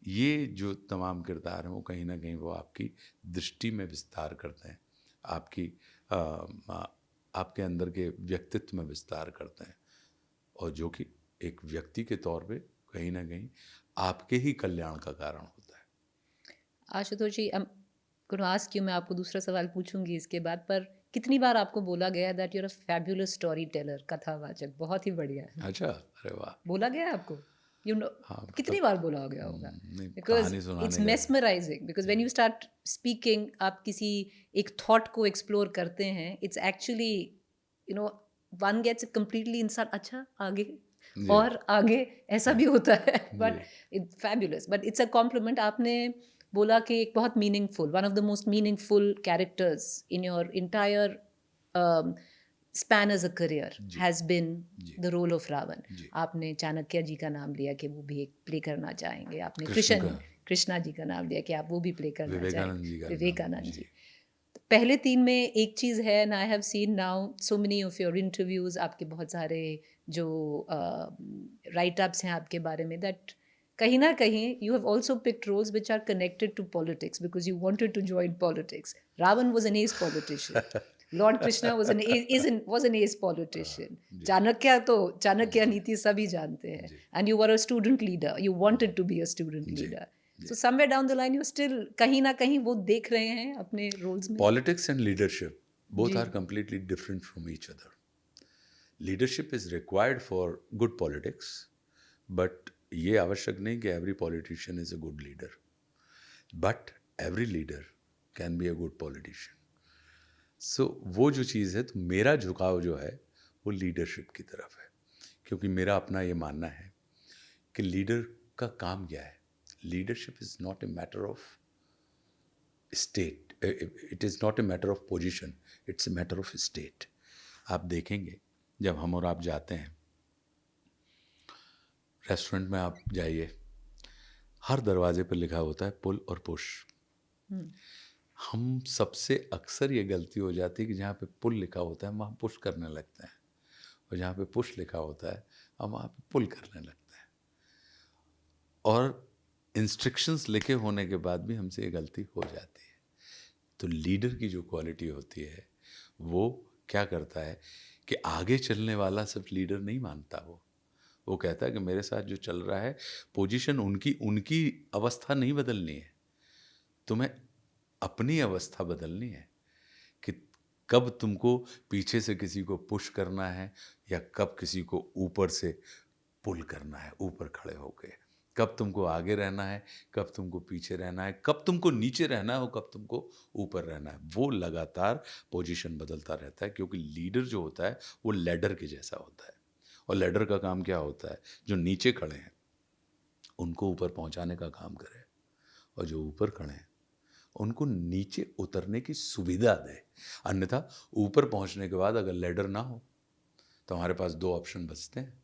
ये जो तमाम किरदार हैं वो कहीं ना कहीं वो आपकी दृष्टि में विस्तार करते हैं, आपके अंदर के व्यक्तित्व में विस्तार करते हैं, और जो कि एक व्यक्ति के तौर पे कहीं ना कहीं आपके ही कल्याण का कारण होता है। आशुतोष जी, आस्क यू, मैं आपको दूसरा सवाल पूछूंगी इसके बाद, पर कितनी बार आपको बोला गया that you are a fabulous story teller, कथावाचक, बहुत ही बढ़िया है? अच्छा, अरे वाह, बोला गया है आपको? You know, हाँ, कितनी बार बोला गया होगा? Because it's mesmerizing, because when you start speaking, आप किसी एक thought को explore करते हैं, it's actually, you know, one gets completely inside, अच्छा आगे और आगे ऐसा भी होता है, but it's fabulous, but it's a compliment. आपने बोला कि एक बहुत meaningful, one of the most meaningful characters in your entire span as a career ji. has been ji. the role of Ravan. जी। आपने चाणक्य जी का नाम लिया कि वो भी एक प्ले करना चाहेंगे, आपने कृष्ण का। कृष्णा जी का नाम लिया कि आप वो भी प्ले करना विवेकानंद जी चाहेंगे, का नाम, विवेकानंद जी। जी। पहले 3 में एक चीज़ है, and I have seen now so many of your interviews, आपके बहुत सारे जो राइट अप्स हैं आपके बारे में, दैट कहीं ना कहीं you have also picked roles which are connected to politics because you wanted to join politics. Ravan was an ace politician. Lord Krishna was an ace politician. जी। चाणक्य नीति सभी जानते हैं. जी। And you were a student leader. You wanted to be a student ji. leader. So somewhere down the line, you still कहीं ना कहीं वो देख रहे हैं अपने रोल्स में. Politics and leadership both ji. are completely different from each other. Leadership is required for good politics, but ये आवश्यक नहीं कि every politician is a good leader. But every leader can be a good politician. So वो जो चीज़ है, तो मेरा झुकाव जो है वो लीडरशिप की तरफ है, क्योंकि मेरा अपना ये मानना है कि लीडर का काम क्या है. Leadership is not a matter of state, it is not a matter of position, it's a matter of state. आप देखेंगे जब हम और आप जाते हैं रेस्टोरेंट में, आप जाइए, हर दरवाजे पर लिखा होता है पुल और पुश. हम सबसे अक्सर ये गलती हो जाती है कि जहाँ पे पुल लिखा होता है हम वहाँ पुश करने लगते हैं, और जहाँ पे पुश लिखा होता है हम वहाँ पे पुल करने लगते हैं. और इंस्ट्रक्शंस लिखे होने के बाद भी हमसे ये गलती हो जाती है. तो लीडर की जो क्वालिटी होती है वो क्या करता है कि आगे चलने वाला सिर्फ लीडर नहीं मानता, वो कहता है कि मेरे साथ जो चल रहा है, पोजीशन उनकी अवस्था नहीं बदलनी है, तुम्हें अपनी अवस्था बदलनी है कि कब तुमको पीछे से किसी को पुश करना है या कब किसी को ऊपर से पुल करना है, ऊपर खड़े होके, कब तुमको आगे रहना है, कब तुमको पीछे रहना है, कब तुमको नीचे रहना है और कब तुमको ऊपर रहना है. वो लगातार पोजीशन बदलता रहता है, क्योंकि लीडर जो होता है वो लैडर के जैसा होता है. और लैडर का काम क्या होता है, जो नीचे खड़े हैं उनको ऊपर पहुंचाने का काम करे, और जो ऊपर खड़े हैं उनको नीचे उतरने की सुविधा दे. अन्यथा ऊपर पहुंचने के बाद अगर लैडर ना हो तो हमारे पास 2 ऑप्शन बचते हैं,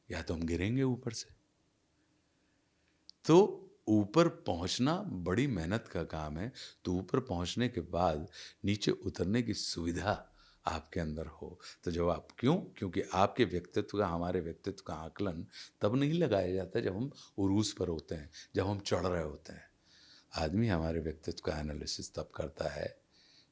या तो हम गिरेंगे ऊपर से. तो ऊपर पहुंचना बड़ी मेहनत का काम है. तो ऊपर पहुंचने के बाद नीचे उतरने की सुविधा आपके अंदर हो. तो जब आप क्योंकि आपके व्यक्तित्व का, हमारे व्यक्तित्व का आकलन तब नहीं लगाया जाता जब हम उरूस पर होते हैं, जब हम चढ़ रहे होते हैं. आदमी हमारे व्यक्तित्व का एनालिसिस तब करता है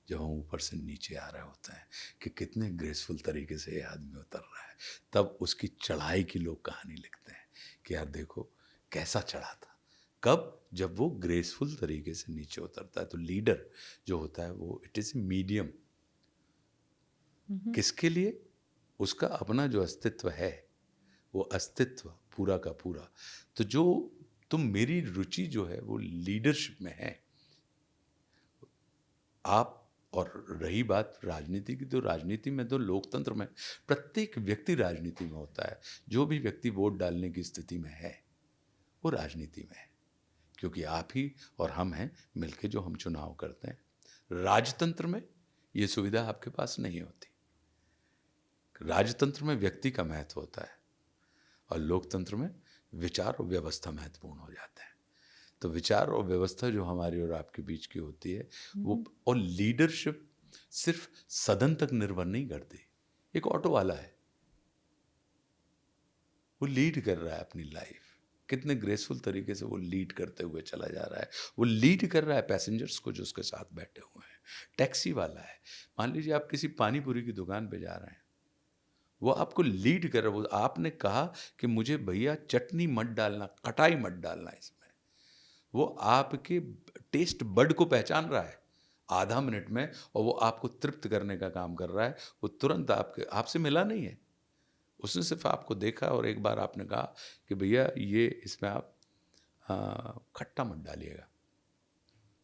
जब हम ऊपर से नीचे आ रहे होते हैं कि कितने ग्रेसफुल तरीके से ये आदमी उतर रहा है. तब उसकी चढ़ाई की लोग कहानी लिखते हैं कि यार देखो कैसा चढ़ा था. कब? जब वो ग्रेसफुल तरीके से नीचे उतरता है. तो लीडर जो होता है वो इट इज़ ए मीडियम. किसके लिए? उसका अपना जो अस्तित्व है, वो अस्तित्व पूरा का पूरा. तो मेरी रुचि जो है वो लीडरशिप में है. आप, और रही बात राजनीति की, तो राजनीति में, तो लोकतंत्र में प्रत्येक व्यक्ति राजनीति में होता है. जो भी व्यक्ति वोट डालने की स्थिति में है वो राजनीति में है, क्योंकि आप ही और हम हैं मिलके जो हम चुनाव करते हैं. राजतंत्र में ये सुविधा आपके पास नहीं होती. राजतंत्र में व्यक्ति का महत्व होता है और लोकतंत्र में विचार और व्यवस्था महत्वपूर्ण हो जाते हैं. तो विचार और व्यवस्था जो हमारी और आपके बीच की होती है वो, और लीडरशिप सिर्फ सदन तक निर्भर नहीं करती. एक ऑटो वाला है, वो लीड कर रहा है अपनी लाइफ, कितने ग्रेसफुल तरीके से वो लीड करते हुए चला जा रहा है. वो लीड कर रहा है पैसेंजर्स को जो उसके साथ बैठे हुए हैं. टैक्सी वाला है, मान लीजिए आप किसी पानी पूरी की दुकान पे जा रहे हैं, वो आपको लीड कर रहा है. वो आपने कहा कि मुझे भैया चटनी मत डालना, खटाई मत डालना इसमें. वो आपके टेस्ट बड को पहचान रहा है आधा मिनट में, और वो आपको तृप्त करने का काम कर रहा है. वो तुरंत आपसे मिला नहीं है, उसने सिर्फ आपको देखा और एक बार आपने कहा कि भैया ये इसमें आप खट्टा मत डालिएगा.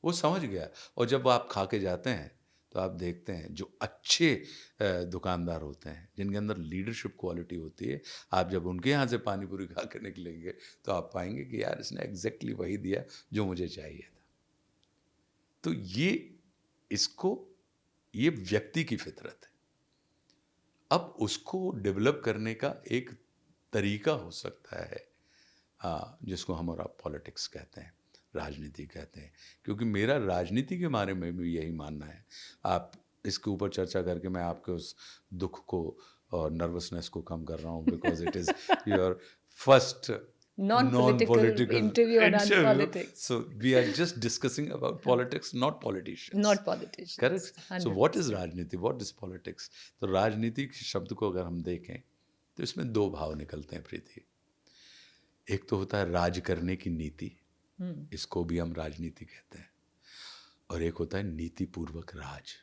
वो समझ गया. और जब वो आप खा के जाते हैं तो आप देखते हैं जो अच्छे दुकानदार होते हैं, जिनके अंदर लीडरशिप क्वालिटी होती है, आप जब उनके यहाँ से पानी पूरी खा के निकलेंगे तो आप पाएंगे कि यार इसने एग्जैक्टली वही दिया जो मुझे चाहिए था. तो ये व्यक्ति की फितरत है. अब उसको डेवलप करने का एक तरीका हो सकता है, जिसको हम और आप पॉलिटिक्स कहते हैं, राजनीति कहते हैं, क्योंकि मेरा राजनीति के बारे में भी यही मानना है। आप इसके ऊपर चर्चा करके मैं आपके उस दुख को और नर्वसनेस को कम कर रहा हूँ, because it is your first Non-political interview on politics. So we are just discussing about politics, not politicians. Not politicians. Correct? So 100%. what is राजनीति? What is politics? तो राजनीति के शब्द को अगर हम देखें तो इसमें दो भाव निकलते हैं प्रीति। एक तो होता है राज करने की नीति, इसको भी हम राजनीति कहते हैं, और एक होता है नीति पूर्वक राज,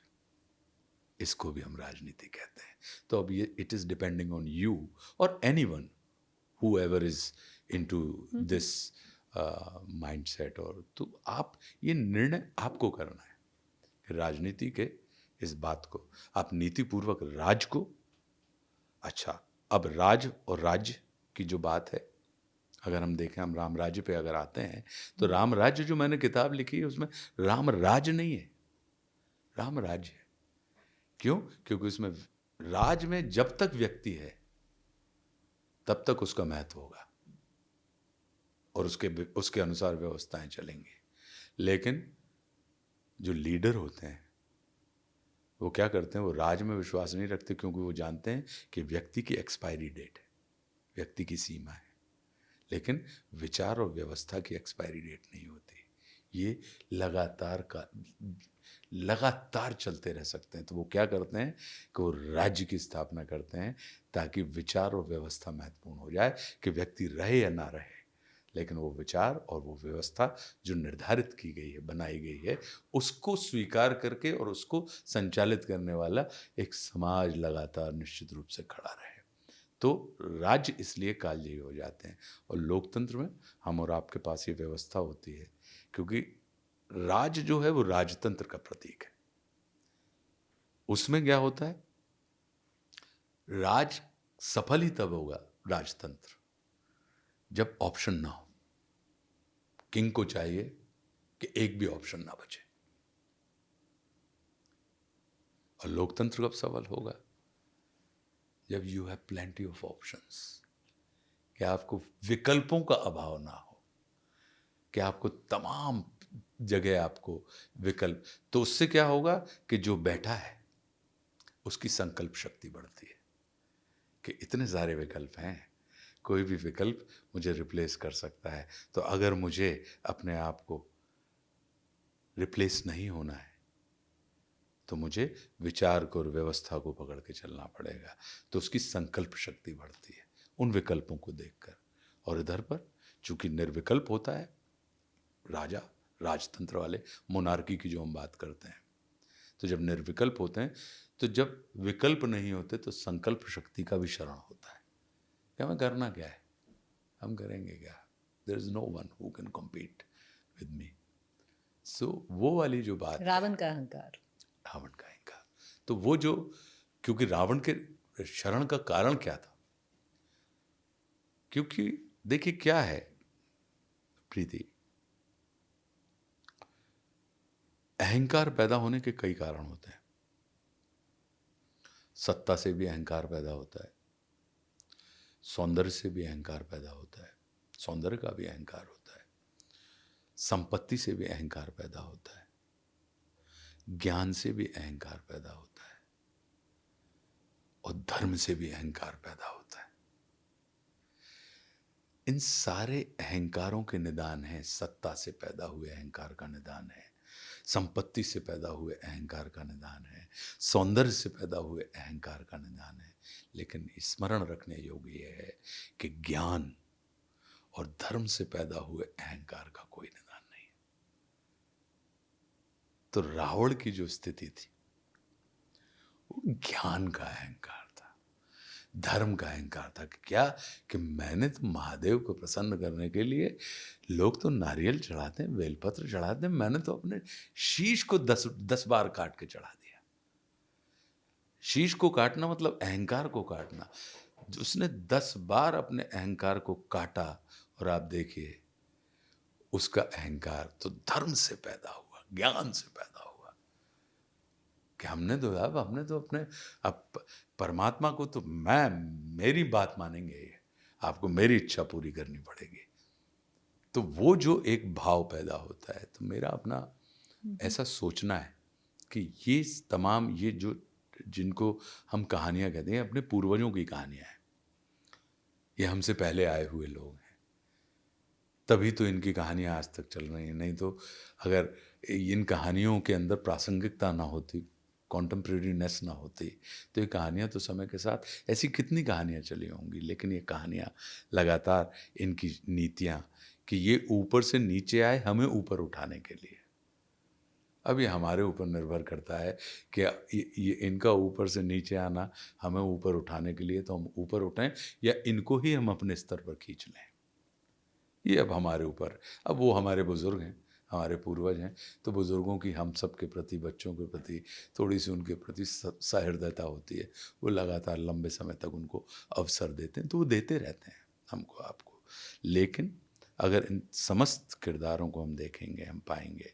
इसको भी हम राजनीति कहते हैं। तो अब ये it is depending on you और anyone whoever is into this mindset, और तो आप ये निर्णय आपको करना है कि राजनीति के इस बात को आप नीति पूर्वक राज को, अच्छा अब राज और राज्य की जो बात है, अगर हम देखें, हम राम राज्य पे अगर आते हैं तो राम राज्य जो मैंने किताब लिखी है उसमें राम राज नहीं है, राम राज्य है। क्यों? क्योंकि उसमें राज में जब तक व्यक्ति है तब तक उसका महत्व होगा और उसके अनुसार व्यवस्थाएं चलेंगी। लेकिन जो लीडर होते हैं वो क्या करते हैं, वो राज में विश्वास नहीं रखते, क्योंकि वो जानते हैं कि व्यक्ति की एक्सपायरी डेट है, व्यक्ति की सीमा है, लेकिन विचार और व्यवस्था की एक्सपायरी डेट नहीं होती। ये लगातार चलते रह सकते हैं। तो वो क्या करते हैं कि वो राज्य की स्थापना करते हैं ताकि विचार और व्यवस्था महत्वपूर्ण हो जाए, कि व्यक्ति रहे या ना रहे, लेकिन वो विचार और वो व्यवस्था जो निर्धारित की गई है, बनाई गई है, उसको स्वीकार करके और उसको संचालित करने वाला एक समाज लगातार निश्चित रूप से खड़ा रहे। तो राज्य इसलिए कालजयी हो जाते हैं। और लोकतंत्र में हम और आपके पास ये व्यवस्था होती है, क्योंकि राज जो है वो राजतंत्र का प्रतीक है। उसमें क्या होता है, राज सफल ही तब होगा राजतंत्र जब ऑप्शन ना हो। किंग को चाहिए कि एक भी ऑप्शन ना बचे। और लोकतंत्र कब सफल होगा, जब you have plenty of options, कि आपको विकल्पों का अभाव ना हो, कि आपको तमाम जगह आपको विकल्प। तो उससे क्या होगा कि जो बैठा है उसकी संकल्प शक्ति बढ़ती है कि इतने सारे विकल्प हैं, कोई भी विकल्प मुझे रिप्लेस कर सकता है। तो अगर मुझे अपने आप को रिप्लेस नहीं होना है तो मुझे विचार को और व्यवस्था को पकड़ के चलना पड़ेगा। तो उसकी संकल्प शक्ति बढ़ती है उन विकल्पों को देखकर। और इधर पर चूंकि निर्विकल्प होता है राजा, राजतंत्र वाले, मोनार्की की जो हम बात करते हैं, तो जब निर्विकल्प होते हैं, तो जब विकल्प नहीं होते तो संकल्प शक्ति का भी शरण होता है कि हमें करना क्या है, हम करेंगे क्या, there is no one who can compete with me. So वो वाली जो बात, रावण का अहंकार, तो वो जो, क्योंकि रावण के शरण का कारण क्या था, क्योंकि देखिए क्या है प्रीति, अहंकार पैदा होने के कई कारण होते हैं। सत्ता से भी अहंकार पैदा होता है, सौंदर्य से भी अहंकार पैदा होता है, सौंदर्य का भी अहंकार होता है, संपत्ति से भी अहंकार पैदा होता है, ज्ञान से भी अहंकार पैदा होता है, और धर्म से भी अहंकार पैदा होता है। इन सारे अहंकारों के निदान है, सत्ता से पैदा हुए अहंकार का निदान है, संपत्ति से पैदा हुए अहंकार का निदान है, सौंदर्य से पैदा हुए अहंकार का निदान है। लेकिन स्मरण रखने योग्य यह है कि ज्ञान और धर्म से पैदा हुए अहंकार का कोई निदान नहीं। तो रावण की जो स्थिति थी वो ज्ञान का अहंकार था, धर्म का अहंकार था। कि क्या, कि मैंने तो महादेव को प्रसन्न करने के लिए, लोग तो नारियल चढ़ाते हैं, बेलपत्र चढ़ाते हैं, मैंने तो अपने शीश को 10 बार काट के चढ़ा दिया। शीश को काटना मतलब अहंकार को काटना। उसने 10 बार अपने अहंकार को काटा, और आप देखिए उसका अहंकार तो धर्म से पैदा हुआ, ज्ञान से पैदा हुआ, कि हमने तो अपने अब परमात्मा को तो मेरी बात मानेंगे, ये आपको मेरी इच्छा पूरी करनी पड़ेगी। तो वो जो एक भाव पैदा होता है, तो मेरा अपना ऐसा सोचना है कि ये तमाम ये जो जिनको हम कहानियाँ कहते हैं, अपने पूर्वजों की कहानियाँ हैं, ये हमसे पहले आए हुए लोग हैं, तभी तो इनकी कहानियाँ आज तक चल रही हैं। नहीं तो अगर इन कहानियों के अंदर प्रासंगिकता ना होती, कॉन्टेम्प्रेरीनेस ना होती, तो ये कहानियाँ तो समय के साथ ऐसी कितनी कहानियाँ चली होंगी। लेकिन ये कहानियाँ लगातार, इनकी नीतियाँ कि ये ऊपर से नीचे आए हमें ऊपर उठाने के लिए। अब ये हमारे ऊपर निर्भर करता है कि ये इनका ऊपर से नीचे आना हमें ऊपर उठाने के लिए, तो हम ऊपर उठें या इनको ही हम अपने स्तर पर खींच लें। ये अब हमारे ऊपर, अब वो हमारे बुज़ुर्ग हैं, हमारे पूर्वज हैं, तो बुज़ुर्गों की हम सब के प्रति, बच्चों के प्रति थोड़ी सी उनके प्रति सहृदयता होती है। वो लगातार लंबे समय तक उनको अवसर देते हैं, तो वो देते रहते हैं हमको, आपको। लेकिन अगर इन समस्त किरदारों को हम देखेंगे, हम पाएंगे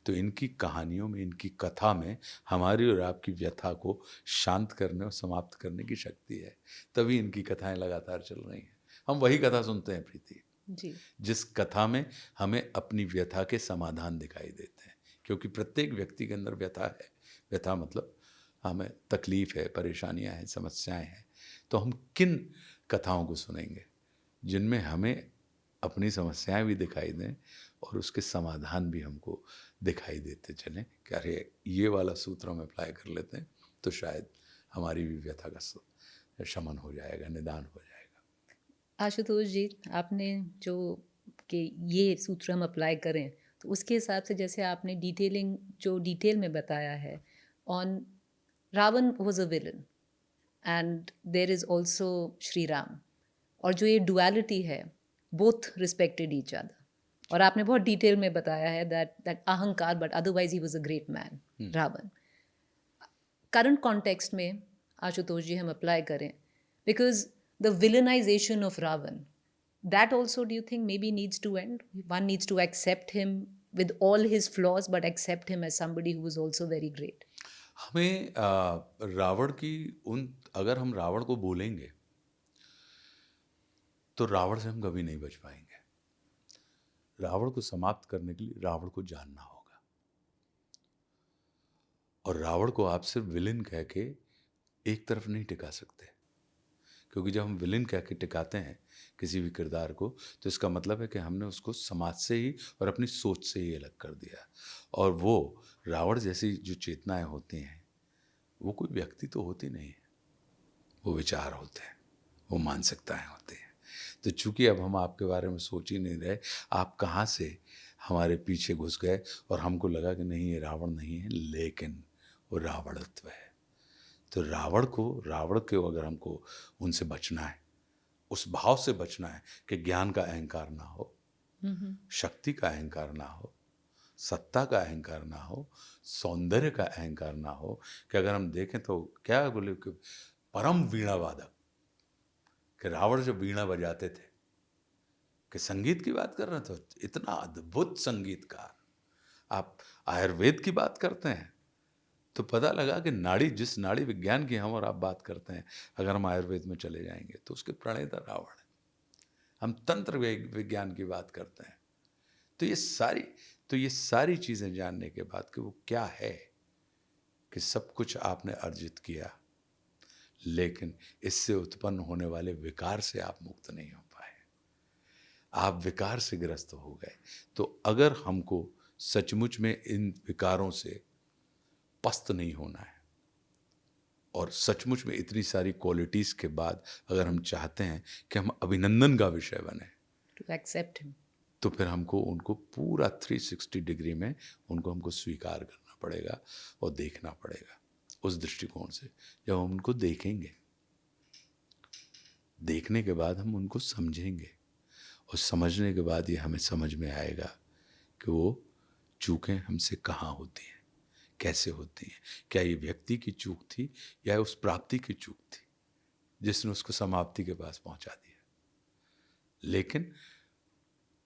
तो इनकी कहानियों में, इनकी कथा में हमारी और आपकी व्यथा को शांत करने और समाप्त करने की शक्ति है। तभी इनकी कथाएं लगातार चल रही हैं। हम वही कथा सुनते हैं प्रीति जी। जिस कथा में हमें अपनी व्यथा के समाधान दिखाई देते हैं, क्योंकि प्रत्येक व्यक्ति के अंदर व्यथा है। व्यथा मतलब हमें तकलीफ है, परेशानियां हैं, समस्याएं हैं। तो हम किन कथाओं को सुनेंगे जिनमें हमें अपनी समस्याएं भी दिखाई दें और उसके समाधान भी हमको दिखाई देते चलें कि अरे ये वाला सूत्र हम अप्लाई कर लेते हैं तो शायद हमारी भी व्यथा का शमन हो जाएगा, निदान हो जाएगा। आशुतोष जी, आपने जो कि ये सूत्र हम अप्लाई करें, तो उसके हिसाब से जैसे आपने डिटेल में बताया है on Ravan was a villain and there is also Shri Ram, और जो ये डुअलिटी है, बोथ रिस्पेक्टेड ईच अदर। और आपने बहुत डिटेल में बताया है दैट अहंकार, but otherwise he was a great man, Ravan. Current context में आशुतोष जी हम अप्लाई करें, because the villainisation of Ravan, that also do you think maybe needs to end? One needs to accept him with all his flaws, but accept him as somebody who was also very great. हमें रावण की अगर हम रावण को बोलेंगे तो रावण से हम कभी नहीं बच पाएंगे। रावण को समाप्त करने के लिए रावण को जानना होगा, और रावण को आप सिर्फ विलेन कह के एक तरफ नहीं टिका सकते, क्योंकि जब हम विलेन कह के टिकाते हैं किसी भी किरदार को, तो इसका मतलब है कि हमने उसको समाज से ही और अपनी सोच से ही अलग कर दिया। और वो रावण जैसी जो चेतनाएं होती हैं, वो कोई व्यक्ति तो होती नहीं है, वो विचार होते हैं, वो मानसिकताएं होती हैं। तो चूंकि अब हम आपके बारे में सोच ही नहीं रहे, आप कहाँ से हमारे पीछे घुस गए और हमको लगा कि नहीं, ये रावण नहीं है, लेकिन वो रावणत्व है। तो रावण के अगर हमको उनसे बचना है, उस भाव से बचना है कि ज्ञान का अहंकार ना हो, शक्ति का अहंकार ना हो, सत्ता का अहंकार ना हो, सौंदर्य का अहंकार ना हो, कि अगर हम देखें तो क्या बोले कि परम वीणा वादक, कि रावण जब वीणा बजाते थे, कि संगीत की बात कर रहे थे, इतना अद्भुत संगीतकार। आप आयुर्वेद की बात करते हैं तो पता लगा कि जिस नाड़ी विज्ञान की हम और आप बात करते हैं, अगर हम आयुर्वेद में चले जाएंगे तो उसके प्रणेता रावण है। हम तंत्र विज्ञान की बात करते हैं, तो ये सारी चीज़ें जानने के बाद कि वो क्या है, कि सब कुछ आपने अर्जित किया, लेकिन इससे उत्पन्न होने वाले विकार से आप मुक्त नहीं हो पाए, आप विकार से ग्रस्त हो गए। तो अगर हमको सचमुच में इन विकारों से पस्त नहीं होना है, और सचमुच में इतनी सारी क्वालिटीज़ के बाद अगर हम चाहते हैं कि हम अभिनंदन का विषय बने, To accept him. तो फिर हमको उनको पूरा 360 डिग्री में हमको स्वीकार करना पड़ेगा और देखना पड़ेगा उस दृष्टिकोण से। जब हम उनको देखेंगे, देखने के बाद हम उनको समझेंगे, और समझने के बाद ये हमें समझ में आएगा कि वो चूकें हमसे कहाँ होती हैं, कैसे होती हैं, क्या ये व्यक्ति की चूक थी या उस प्राप्ति की चूक थी जिसने उसको समाप्ति के पास पहुंचा दिया। लेकिन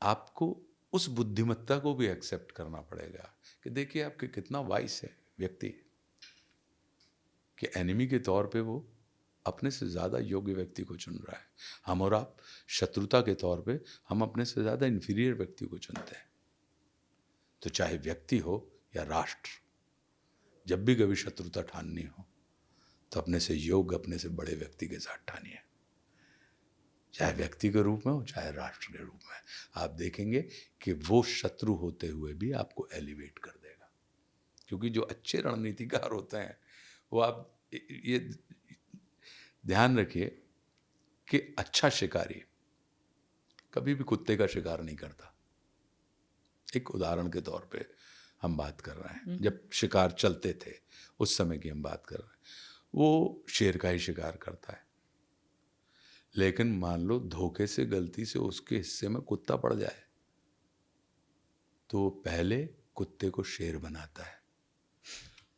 आपको उस बुद्धिमत्ता को भी एक्सेप्ट करना पड़ेगा कि देखिए आपके कितना वाइस है व्यक्ति, कि एनिमी के तौर पे वो अपने से ज़्यादा योग्य व्यक्ति को चुन रहा है। हम और आप शत्रुता के तौर पे हम अपने से ज़्यादा इन्फीरियर व्यक्ति को चुनते हैं। तो चाहे व्यक्ति हो या राष्ट्र, जब भी कभी शत्रुता ठाननी हो तो अपने से योग्य, अपने से बड़े व्यक्ति के साथ ठानिए, चाहे व्यक्ति के रूप में हो चाहे राष्ट्र के रूप में। आप देखेंगे कि वो शत्रु होते हुए भी आपको एलिवेट कर देगा, क्योंकि जो अच्छे रणनीतिकार होते हैं वो, आप ये ध्यान रखिए कि अच्छा शिकारी कभी भी कुत्ते का शिकार नहीं करता। एक उदाहरण के तौर पे हम बात कर रहे हैं, जब शिकार चलते थे उस समय की हम बात कर रहे हैं, वो शेर का ही शिकार करता है। लेकिन मान लो धोखे से, गलती से उसके हिस्से में कुत्ता पड़ जाए तो वो पहले कुत्ते को शेर बनाता है,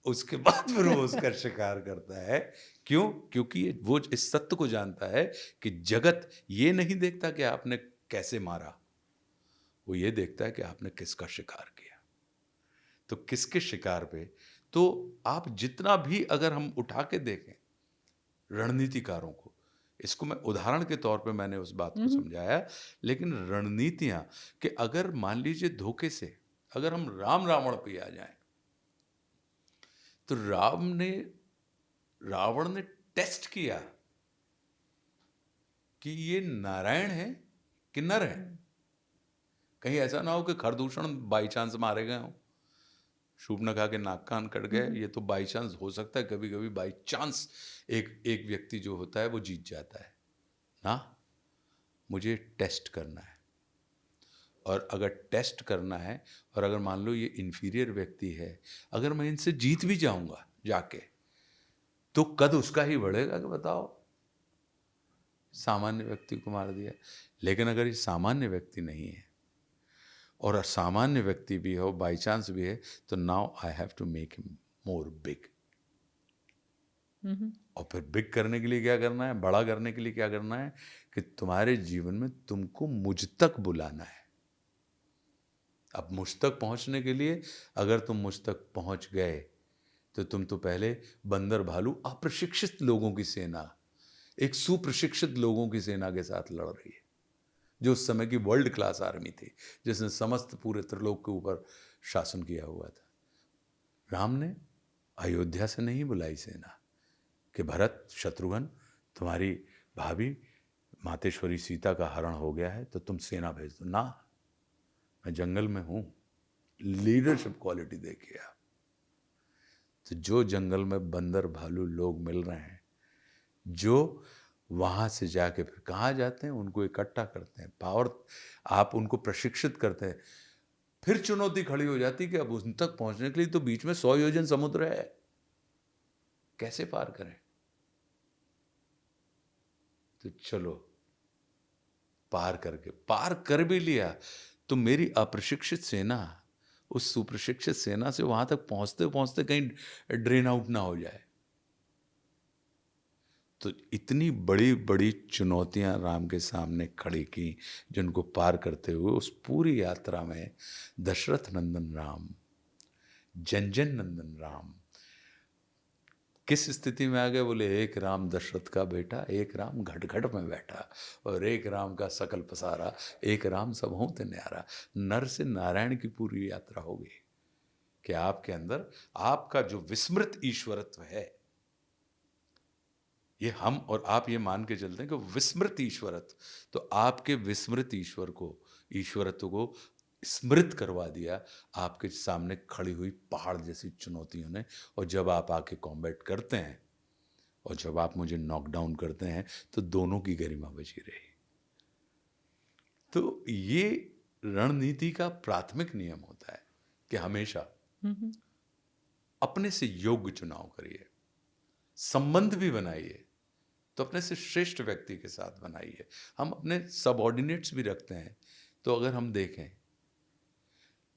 उसके बाद फिर वो उसका शिकार करता है। क्यों? क्योंकि वो इस सत्य को जानता है कि जगत ये नहीं देखता कि आपने कैसे मारा, वो ये देखता है कि आपने किसका शिकार किया। तो किसके शिकार पे, तो आप जितना भी अगर हम उठा के देखें रणनीतिकारों को, इसको मैं उदाहरण के तौर पे मैंने उस बात को समझाया, लेकिन रणनीतियां कि अगर मान लीजिए धोखे से अगर हम राम रावण पे आ जाएं, तो रावण ने टेस्ट किया कि ये नारायण है कि नर है। कहीं ऐसा ना हो कि खरदूषण बाई चांस मारे गए हों, शूर्पणखा के नाक कान कट गए, ये तो बाई चांस हो सकता है। कभी कभी बाई चांस एक व्यक्ति जो होता है वो जीत जाता है ना। मुझे टेस्ट करना है, और अगर टेस्ट करना है और अगर मान लो ये इन्फीरियर व्यक्ति है, अगर मैं इनसे जीत भी जाऊंगा जाके, तो कद उसका ही बढ़ेगा कि बताओ सामान्य व्यक्ति को मार दिया। लेकिन अगर ये सामान्य व्यक्ति नहीं है और असामान्य व्यक्ति भी हो, बाई चांस भी है, तो now I have to make him more big. और फिर बिग करने के लिए क्या करना है, बड़ा करने के लिए क्या करना है कि तुम्हारे जीवन में तुमको मुझ तक बुलाना है। अब मुझ तक पहुंचने के लिए अगर तुम मुझ तक पहुंच गए तो तुम तो पहले बंदर भालू अप्रशिक्षित लोगों की सेना एक सुप्रशिक्षित लोगों की सेना के साथ लड़ रही है, जो उस समय की वर्ल्ड क्लास आर्मी थी, जिसने समस्त पूरे त्रिलोक के ऊपर शासन किया हुआ था। राम ने अयोध्या से नहीं बुलाई सेना कि भरत, शत्रुघ्न, तुम्हारी भाभी मातेश्वरी सीता का हरण हो गया है तो तुम सेना भेज दो ना। मैं जंगल में हूं, लीडरशिप क्वालिटी देखिए आप। तो जो जंगल में बंदर भालू लोग मिल रहे हैं, जो वहां से जाके फिर कहाँ जाते हैं, उनको इकट्ठा करते हैं, पावर, आप उनको प्रशिक्षित करते हैं। फिर चुनौती खड़ी हो जाती कि अब उन तक पहुंचने के लिए तो बीच में 100 योजन समुद्र है, कैसे पार करें। तो चलो पार कर भी लिया, तो मेरी अप्रशिक्षित सेना उस सुप्रशिक्षित सेना से वहां तक पहुंचते पहुंचते कहीं ड्रेन आउट ना हो जाए। तो इतनी बड़ी बड़ी चुनौतियां राम के सामने खड़ी की, जिनको पार करते हुए उस पूरी यात्रा में दशरथ नंदन राम, जन जन नंदन राम किस स्थिति में आ गए, बोले एक राम दशरथ का बेटा, एक राम घट घट में बैठा, और एक राम का सकल पसारा, एक राम सब हों ते न्यारा। नर से नारायण की पूरी यात्रा हो गई कि आपके अंदर आपका जो विस्मृत ईश्वरत्व है, ये हम और आप ये मान के चलते हैं कि विस्मृत ईश्वरत्व, तो आपके विस्मृत ईश्वरत्व को स्मृत करवा दिया आपके सामने खड़ी हुई पहाड़ जैसी चुनौतियों ने। और जब आप आके कॉम्बैट करते हैं और जब आप मुझे नॉकडाउन करते हैं, तो दोनों की गरिमा बची रही। तो ये रणनीति का प्राथमिक नियम होता है कि हमेशा अपने से योग्य चुनाव करिए। संबंध भी बनाइए तो अपने से श्रेष्ठ व्यक्ति के साथ बनाइए। हम अपने सबऑर्डिनेट्स भी रखते हैं, तो अगर हम देखें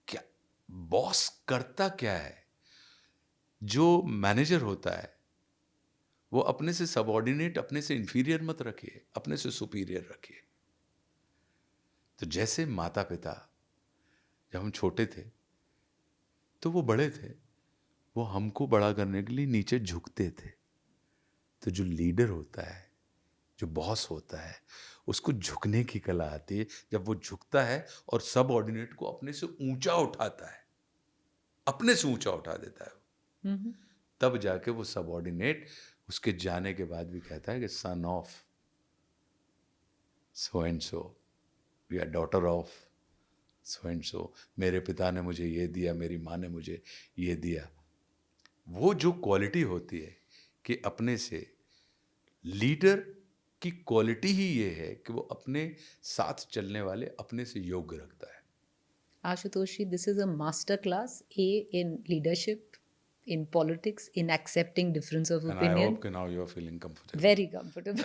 क्या बॉस करता क्या है, जो मैनेजर होता है वो अपने से सबऑर्डिनेट, अपने से इंफीरियर मत रखिए, अपने से सुपीरियर रखिए। तो जैसे माता पिता जब हम छोटे थे तो वो बड़े थे, वो हमको बड़ा करने के लिए नीचे झुकते थे, तो जो लीडर होता है, जो बॉस होता है, उसको झुकने की कला आती है। जब वो झुकता है और सबऑर्डिनेट को अपने से ऊंचा उठाता है, अपने से ऊंचा उठा देता है, हम्म। तब जाके वो सबऑर्डिनेट उसके जाने के बाद भी कहता है कि son of so and so या daughter of so and so, मेरे पिता ने मुझे ये दिया, मेरी माँ ने मुझे ये दिया। वो जो क्वालिटी होती है कि अपने से, लीडर की क्वालिटी ही ये है कि वो अपने साथ चलने वाले अपने से योग्य रखता है। Ashutosh ji, this is a master class in leadership, in politics, in accepting difference of And I opinion. hope कि now you are feeling comfortable. Very comfortable.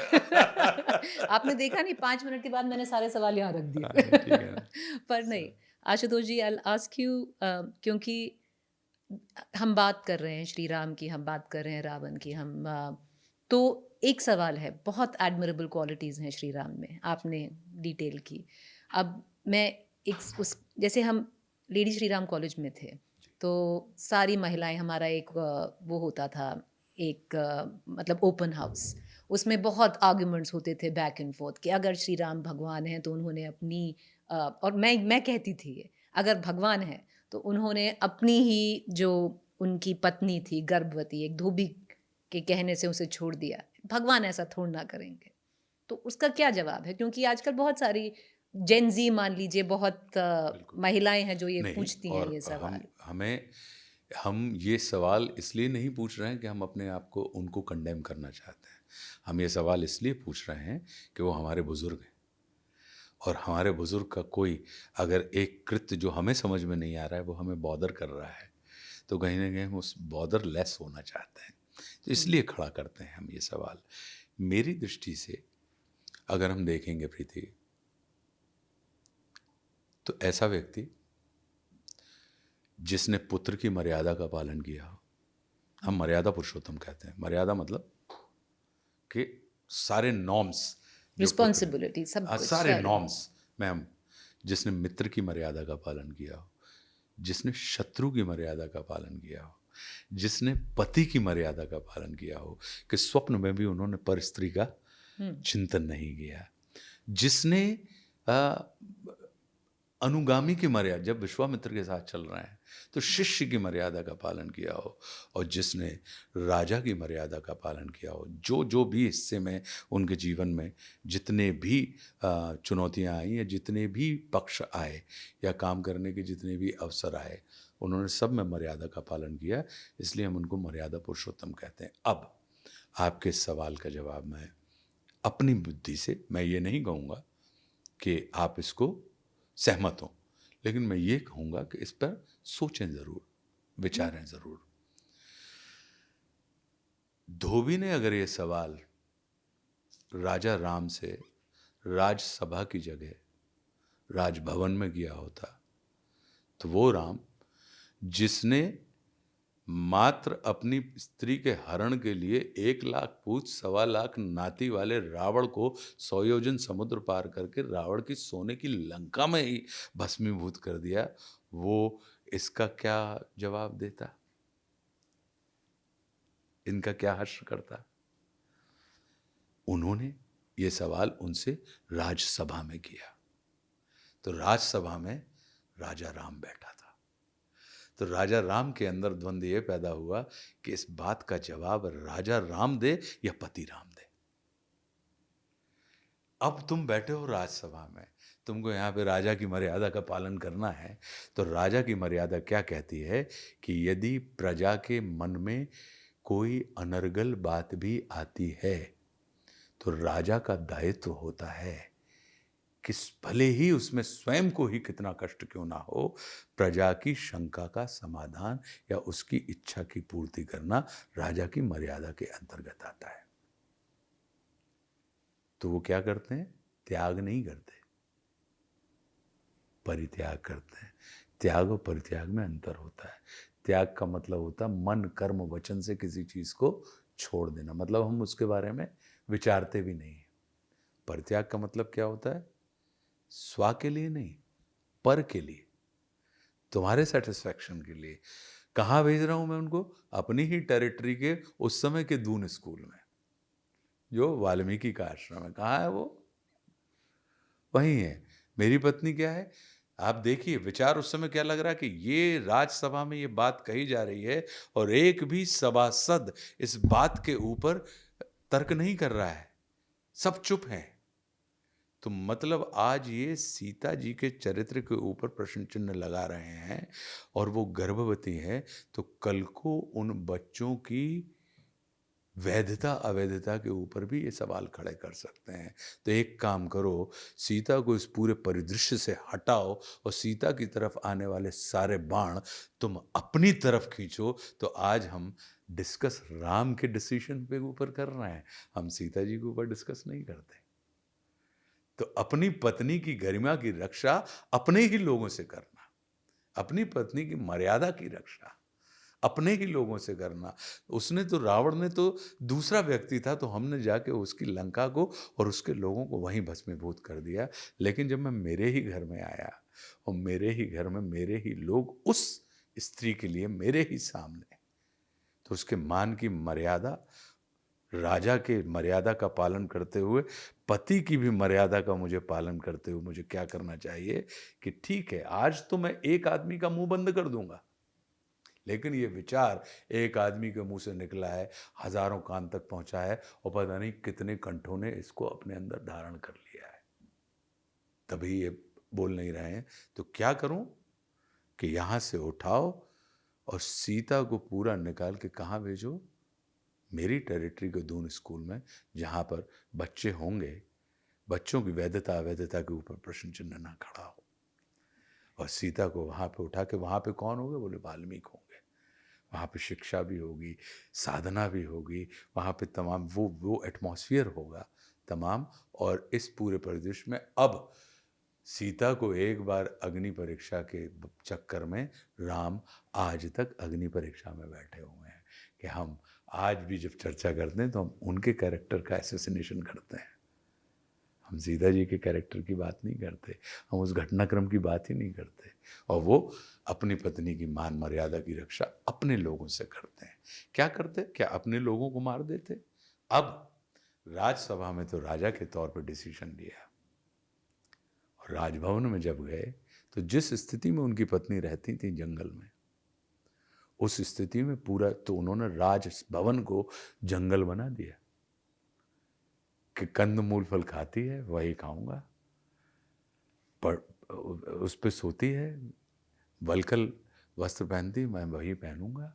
आपने देखा नहीं, 5 मिनट के बाद मैंने सारे सवाल यहाँ रख दिए। ठीक है ना? पर नहीं, आशुतोष जी, I'll ask you, क्योंकि हम बात कर रहे हैं श्री राम की, हम बात कर रहे हैं रावण की, तो एक सवाल है, बहुत एडमिरेबल क्वालिटीज़ हैं श्री राम में, आपने डिटेल की। अब मैं उस जैसे हम लेडी श्री राम कॉलेज में थे, तो सारी महिलाएं, हमारा एक वो होता था, एक मतलब ओपन हाउस, उसमें बहुत आर्ग्यूमेंट्स होते थे बैक एंड फोर्थ कि अगर श्री राम भगवान हैं तो उन्होंने अपनी और मैं कहती थी, अगर भगवान है तो उन्होंने अपनी ही जो उनकी पत्नी थी गर्भवती, एक धोबी के कहने से उसे छोड़ दिया, भगवान ऐसा थोड़ा ना करेंगे। तो उसका क्या जवाब है? क्योंकि आजकल बहुत सारी जेन जी मान लीजिए, बहुत महिलाएं हैं जो ये नहीं, पूछती हैं और ये सवाल। हम ये सवाल इसलिए नहीं पूछ रहे हैं कि हम अपने आप को उनको कंडेम करना चाहते हैं। हम ये सवाल इसलिए पूछ रहे हैं कि वो हमारे बुजुर्ग हैं, और हमारे बुजुर्ग का कोई अगर एक कृत्य जो हमें समझ में नहीं आ रहा है, वो हमें बॉदर कर रहा है, तो कहीं ना कहीं हम उस बॉदर लेस होना चाहते हैं, तो इसलिए खड़ा करते हैं हम ये सवाल। मेरी दृष्टि से अगर हम देखेंगे प्रीति, तो ऐसा व्यक्ति जिसने पुत्र की मर्यादा का पालन किया हो, हम मर्यादा पुरुषोत्तम कहते हैं। मर्यादा मतलब कि सारे नॉर्म्स, रिस्पॉन्सिबिलिटी, सब कुछ, सारे नॉर्म्स में हम, जिसने मित्र की मर्यादा का पालन किया हो, जिसने शत्रु की मर्यादा का पालन किया हो, जिसने पति की मर्यादा का पालन किया हो कि स्वप्न में भी उन्होंने पर स्त्री का चिंतन नहीं किया, जिसने अनुगामी की मर्यादा, जब विश्वामित्र के साथ चल रहे हैं तो शिष्य की मर्यादा का पालन किया हो, और जिसने राजा की मर्यादा का पालन किया हो। जो भी हिस्से में उनके जीवन में जितने भी चुनौतियां आई, या जितने भी पक्ष आए, या काम करने के जितने भी अवसर आए, उन्होंने सब में मर्यादा का पालन किया, इसलिए हम उनको मर्यादा पुरुषोत्तम कहते हैं। अब आपके सवाल का जवाब मैं अपनी बुद्धि से, मैं ये नहीं कहूँगा कि आप इसको सहमत हों, लेकिन मैं ये कहूँगा कि इस पर सोचें ज़रूर, विचारें ज़रूर। धोबी ने अगर ये सवाल राजा राम से राजसभा की जगह राजभवन में किया होता, तो वो राम जिसने मात्र अपनी स्त्री के हरण के लिए 1 लाख पूत 1.25 लाख नाती वाले रावण को 100 योजन समुद्र पार करके रावण की सोने की लंका में ही भस्मीभूत कर दिया, वो इसका क्या जवाब देता, इनका क्या हर्ष करता? उन्होंने ये सवाल उनसे राजसभा में किया, तो राजसभा में राजा राम बैठा था, तो राजा राम के अंदर द्वंद्व ये पैदा हुआ कि इस बात का जवाब राजा राम दे या पति राम दे। अब तुम बैठे हो राजसभा में, तुमको यहाँ पे राजा की मर्यादा का पालन करना है, तो राजा की मर्यादा क्या कहती है कि यदि प्रजा के मन में कोई अनर्गल बात भी आती है, तो राजा का दायित्व होता है कि भले ही उसमें स्वयं को ही कितना कष्ट क्यों ना हो, प्रजा की शंका का समाधान या उसकी इच्छा की पूर्ति करना राजा की मर्यादा के अंतर्गत आता है। तो वो क्या करते हैं? त्याग नहीं करते, परित्याग करते हैं। त्याग और परित्याग में अंतर होता है। त्याग का मतलब होता है मन कर्म वचन से किसी चीज को छोड़ देना, मतलब हम उसके बारे में विचारते भी नहीं। परित्याग का मतलब क्या होता है? स्व के लिए नहीं, पर के लिए, तुम्हारे सेटिस्फैक्शन के लिए। कहाँ भेज रहा हूं मैं उनको? अपनी ही टेरिटरी के उस समय के दून स्कूल में। जो वाल्मीकि का आश्रम है। कहाँ है वो? वहीं है। मेरी पत्नी क्या है, आप देखिए विचार उस समय क्या लग रहा है कि ये राज्यसभा में ये बात कही जा रही है और एक भी सभासद इस बात के ऊपर तर्क नहीं कर रहा है, सब चुप हैं। तो मतलब आज ये सीता जी के चरित्र के ऊपर प्रश्न चिन्ह लगा रहे हैं और वो गर्भवती है, तो कल को उन बच्चों की वैधता अवैधता के ऊपर भी ये सवाल खड़े कर सकते हैं। तो एक काम करो, सीता को इस पूरे परिदृश्य से हटाओ और सीता की तरफ आने वाले सारे बाण तुम अपनी तरफ खींचो। तो आज हम डिस्कस राम के डिसीजन पे ऊपर कर रहे हैं, हम सीता जी के ऊपर डिस्कस नहीं करते। तो अपनी पत्नी की गरिमा की रक्षा अपने ही लोगों से करना, अपनी पत्नी की मर्यादा की रक्षा अपने ही लोगों से करना। उसने तो, रावण ने तो दूसरा व्यक्ति था, तो हमने जाके उसकी लंका को और उसके लोगों को वहीं भस्मीभूत कर दिया। लेकिन जब मैं मेरे ही घर में आया और मेरे ही घर में मेरे ही लोग उस स्त्री के लिए मेरे ही सामने, तो उसके मान की मर्यादा, राजा के मर्यादा का पालन करते हुए, पति की भी मर्यादा का मुझे पालन करते हुए मुझे क्या करना चाहिए कि ठीक है, आज तो मैं एक आदमी का मुंह बंद कर दूंगा, लेकिन ये विचार एक आदमी के मुंह से निकला है, हजारों कान तक पहुंचा है और पता नहीं कितने कंठों ने इसको अपने अंदर धारण कर लिया है, तभी ये बोल नहीं रहे हैं। तो क्या करूं कि यहां से उठाओ और सीता को पूरा निकाल के कहां भेजो? मेरी टेरिटरी के दून स्कूल में, जहां पर बच्चे होंगे, बच्चों की वैधता अवैधता के ऊपर प्रश्न चिन्ह ना खड़ा हो। और सीता को वहां पे उठा के, वहां पे कौन होंगे? बोले वाल्मीकि होंगे। वहाँ पे शिक्षा भी होगी, साधना भी होगी, वहाँ पे तमाम वो एटमॉस्फेयर होगा तमाम। और इस पूरे परिदृश्य में अब सीता को एक बार अग्नि परीक्षा के चक्कर में, राम आज तक अग्नि परीक्षा में बैठे हुए हैं कि हम आज भी जब चर्चा करते हैं तो हम उनके कैरेक्टर का एसेसिनेशन करते हैं, हम सीता जी के कैरेक्टर की बात नहीं करते, हम उस घटनाक्रम की बात ही नहीं करते। और वो अपनी पत्नी की मान मर्यादा की रक्षा अपने लोगों से करते हैं। क्या करते? क्या अपने लोगों को मार देते? अब राज्यसभा में तो राजा के तौर पर डिसीजन लिया और राजभवन में जब गए तो जिस स्थिति में उनकी पत्नी रहती थी जंगल में, उस स्थिति में पूरा तो उन्होंने राजभवन को जंगल बना दिया कि कंद मूल फल खाती है वही खाऊंगा, पर उस पे सोती है, वलकल वस्त्र पहनती मैं वही पहनूंगा।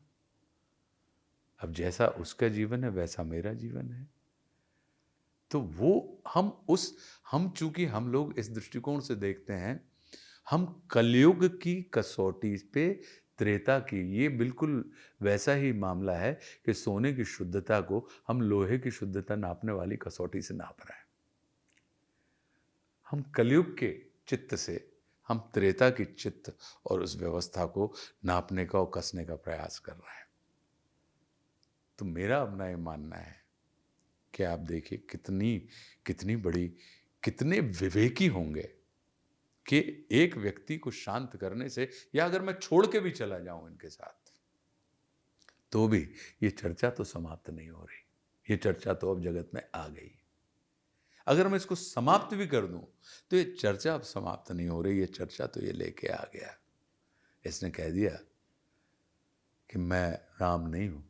अब जैसा उसका जीवन है वैसा मेरा जीवन है। तो वो हम चूंकि हम लोग इस दृष्टिकोण से देखते हैं, हम कलयुग की कसौटी पे त्रेता की, ये बिल्कुल वैसा ही मामला है कि सोने की शुद्धता को हम लोहे की शुद्धता नापने वाली कसौटी से नाप रहे हैं। हम कलयुग के चित्त से हम त्रेता की चित्त और उस व्यवस्था को नापने का और कसने का प्रयास कर रहे हैं। तो मेरा अपना ये मानना है कि आप देखिए कितनी बड़ी, कितने विवेकी होंगे कि एक व्यक्ति को शांत करने से, या अगर मैं छोड़ के भी चला जाऊं इनके साथ, तो भी ये चर्चा तो समाप्त नहीं हो रही, ये चर्चा तो अब जगत में आ गई। अगर मैं इसको समाप्त भी कर दूं तो ये चर्चा अब समाप्त नहीं हो रही, ये चर्चा तो ये लेके आ गया। इसने कह दिया कि मैं राम नहीं हूं